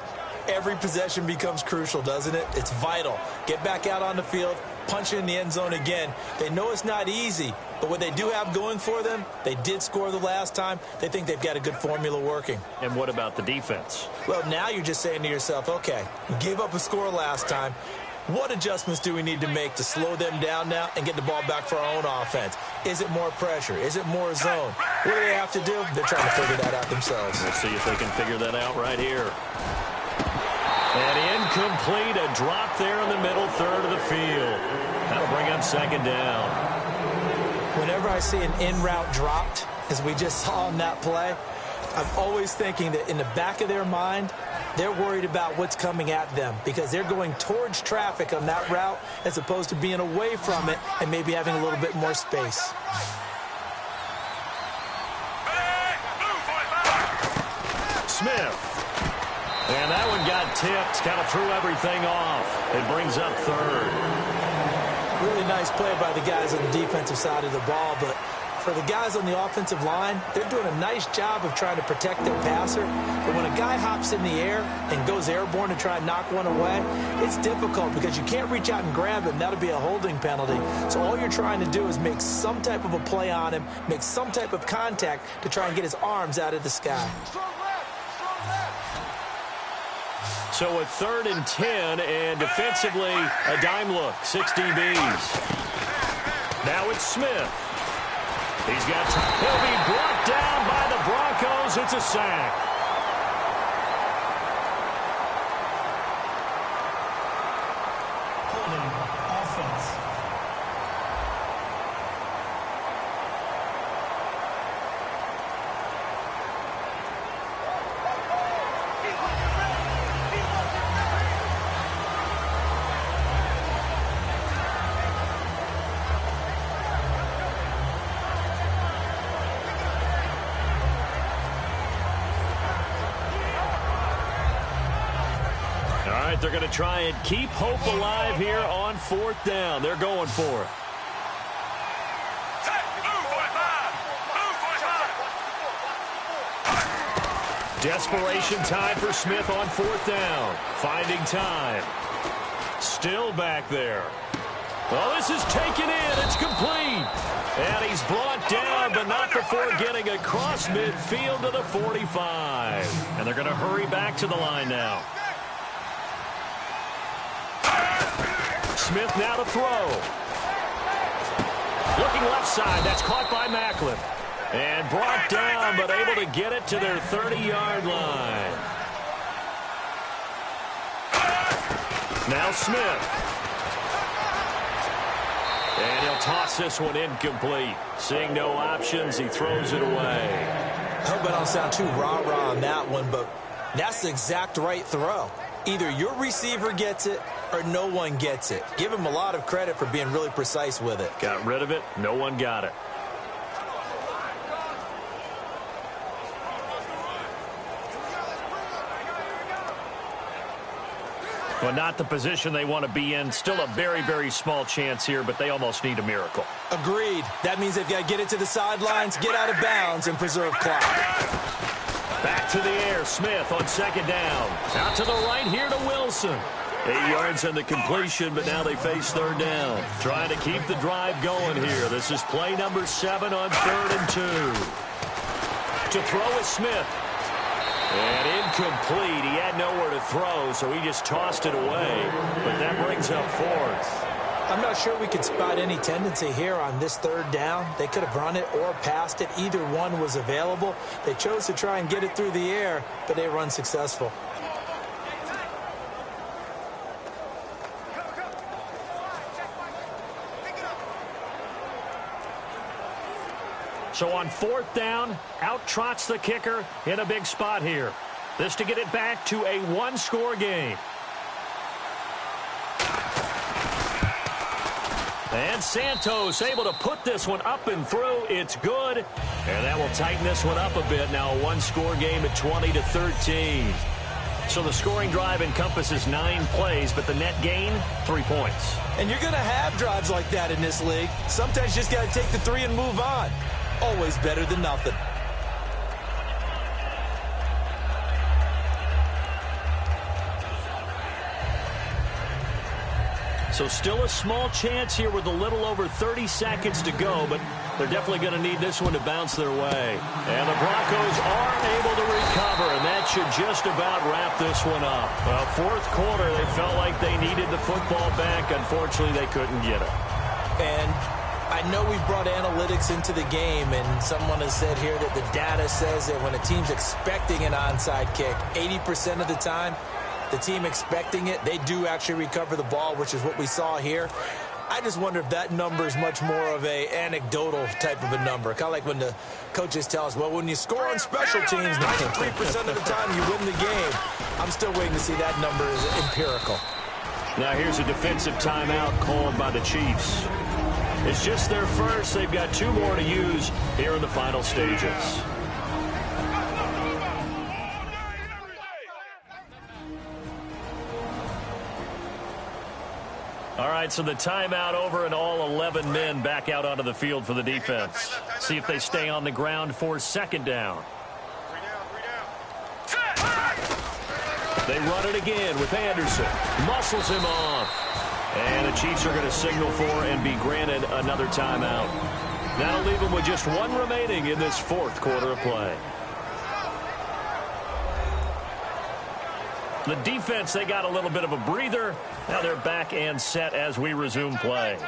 every possession becomes crucial, doesn't it? It's vital. Get back out on the field, punch in the end zone again. They know it's not easy, but what they do have going for them, they did score the last time. They think they've got a good formula working. And what about the defense? Well, now you're just saying to yourself, okay, we gave up a score last time. What adjustments do we need to make to slow them down now and get the ball back for our own offense? Is it more pressure? Is it more zone? What do they have to do? They're trying to figure that out themselves. We'll see if they can figure that out right here. And incomplete, a drop there in the middle third of the field. That'll bring up 2nd down. Whenever I see an in-route dropped, as we just saw in that play, I'm always thinking that in the back of their mind, they're worried about what's coming at them because they're going towards traffic on that route as opposed to being away from it and maybe having a little bit more space. Smith. And that one got tipped, kind of threw everything off. It brings up 3rd. Really nice play by the guys on the defensive side of the ball, but for the guys on the offensive line, they're doing a nice job of trying to protect their passer. But when a guy hops in the air and goes airborne to try and knock one away, it's difficult because you can't reach out and grab him. That'll be a holding penalty. So all you're trying to do is make some type of a play on him, make some type of contact to try and get his arms out of the sky. So a 3rd and 10, and defensively, a dime look, 6 DBs. Now it's Smith. He'll be brought down by the Broncos. It's a sack. Holding offense. They're going to try and keep hope alive here on 4th down. They're going for it. Desperation time for Smith on 4th down. Finding time. Still back there. Well, this is taken in. It's complete. And he's brought down, but not before getting across midfield to the 45. And they're going to hurry back to the line now. Smith now to throw. Looking left side. That's caught by Macklin. And brought down, but able to get it to their 30-yard line. Now Smith. And he'll toss this one incomplete. Seeing no options, he throws it away. I hope I don't sound too rah-rah on that one, but that's the exact right throw. Either your receiver gets it or no one gets it. Give him a lot of credit for being really precise with it. Got rid of it. No one got it. Well, not the position they want to be in. Still a very, very small chance here, but they almost need a miracle. Agreed. That means they've got to get it to the sidelines, get out of bounds, and preserve clock. Back to the air. Smith on second down. Out to the right here to Wilson. 8 yards on the completion, but now they face third down. Trying to keep the drive going here. This is play number 7 on 3rd and 2. To throw is Smith. And incomplete. He had nowhere to throw, so he just tossed it away. But that brings up 4th. I'm not sure we could spot any tendency here on this third down. They could have run it or passed it. Either one was available. They chose to try and get it through the air, but they were unsuccessful. So on 4th down, out trots the kicker in a big spot here. This to get it back to a one-score game. And Santos able to put this one up and through. It's good. And that will tighten this one up a bit. Now a one-score game at 20-13. So the scoring drive encompasses 9 plays, but the net gain, 3 points. And you're going to have drives like that in this league. Sometimes you just got to take the 3 and move on. Always better than nothing. So still a small chance here with a little over 30 seconds to go, but they're definitely going to need this one to bounce their way. And the Broncos are able to recover, and that should just about wrap this one up. Well, 4th quarter, they felt like they needed the football back. Unfortunately, they couldn't get it. And I know we've brought analytics into the game, and someone has said here that the data says that when a team's expecting an onside kick, 80% of the time, the team expecting it, they do actually recover the ball, which is what we saw here. I just wonder if that number is much more of a anecdotal type of a number. Kind of like when the coaches tell us, well, when you score on special teams, 93% of the time you win the game. I'm still waiting to see that number is empirical. Now here's a defensive timeout called by the Chiefs. It's just their first. They've got 2 more to use here in the final stages. All right, so the timeout over and all 11 men back out onto the field for the defense. See if they stay on the ground for 2nd down. They run it again with Anderson. Muscles him off. And the Chiefs are going to signal for and be granted another timeout. That'll leave them with just 1 remaining in this 4th quarter of play. The defense, they got a little bit of a breather. Now they're back and set as we resume play.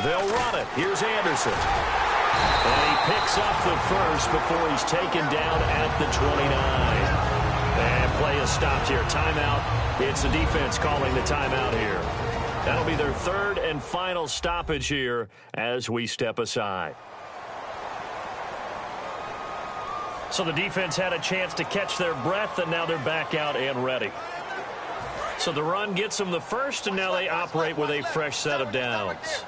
They'll run it. Here's Anderson. And he picks up the first before he's taken down at the 29. And play is stopped here. Timeout. It's the defense calling the timeout here. That'll be their 3rd and final stoppage here as we step aside. So the defense had a chance to catch their breath, and now they're back out and ready. So the run gets them the first, and now they operate with a fresh set of downs.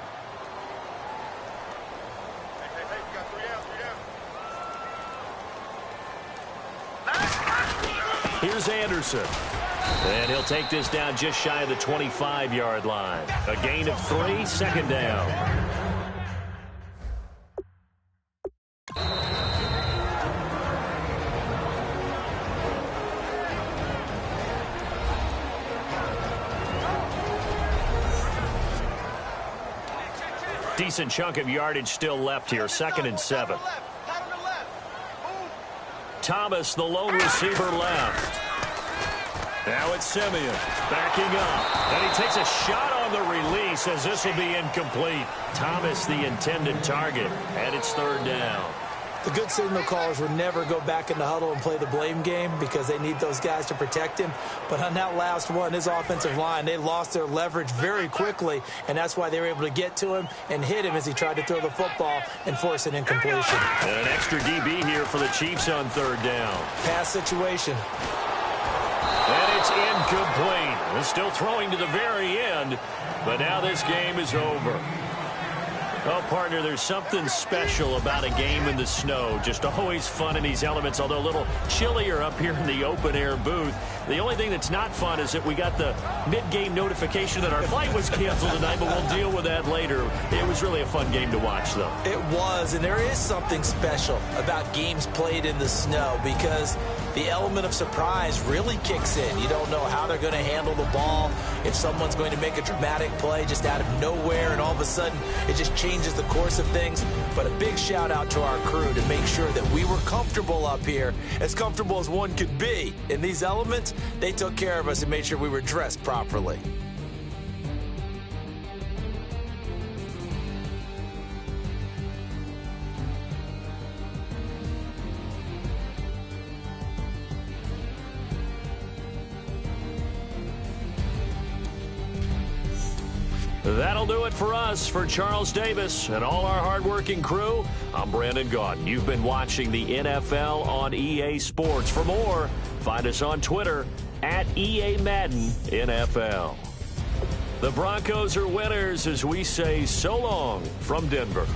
Here's Anderson. And he'll take this down just shy of the 25-yard line. A gain of 3, 2nd down. Decent chunk of yardage still left here. 2nd and 7. Thomas, the lone receiver, left. Now it's Simeon backing up. And he takes a shot on the release as this will be incomplete. Thomas, the intended target, and it's 3rd down. The good signal callers would never go back in the huddle and play the blame game because they need those guys to protect him. But on that last one, his offensive line, they lost their leverage very quickly, and that's why they were able to get to him and hit him as he tried to throw the football and force an incompletion. And an extra DB here for the Chiefs on third down. Pass situation. And it's incomplete. They're still throwing to the very end, but now this game is over. Oh, partner, there's something special about a game in the snow. Just always fun in these elements, although a little chillier up here in the open-air booth. The only thing that's not fun is that we got the mid-game notification that our flight was canceled tonight, but we'll deal with that later. It was really a fun game to watch, though. It was, and there is something special about games played in the snow because the element of surprise really kicks in. You don't know how they're going to handle the ball, if someone's going to make a dramatic play just out of nowhere, and all of a sudden it just changes the course of things. But a big shout out to our crew to make sure that we were comfortable up here, as comfortable as one could be. In these elements, they took care of us and made sure we were dressed properly. That'll do it for us. For Charles Davis and all our hardworking crew, I'm Brandon Gaudin. You've been watching the NFL on EA Sports. For more, find us on Twitter at EA Madden NFL. The Broncos are winners as we say so long from Denver.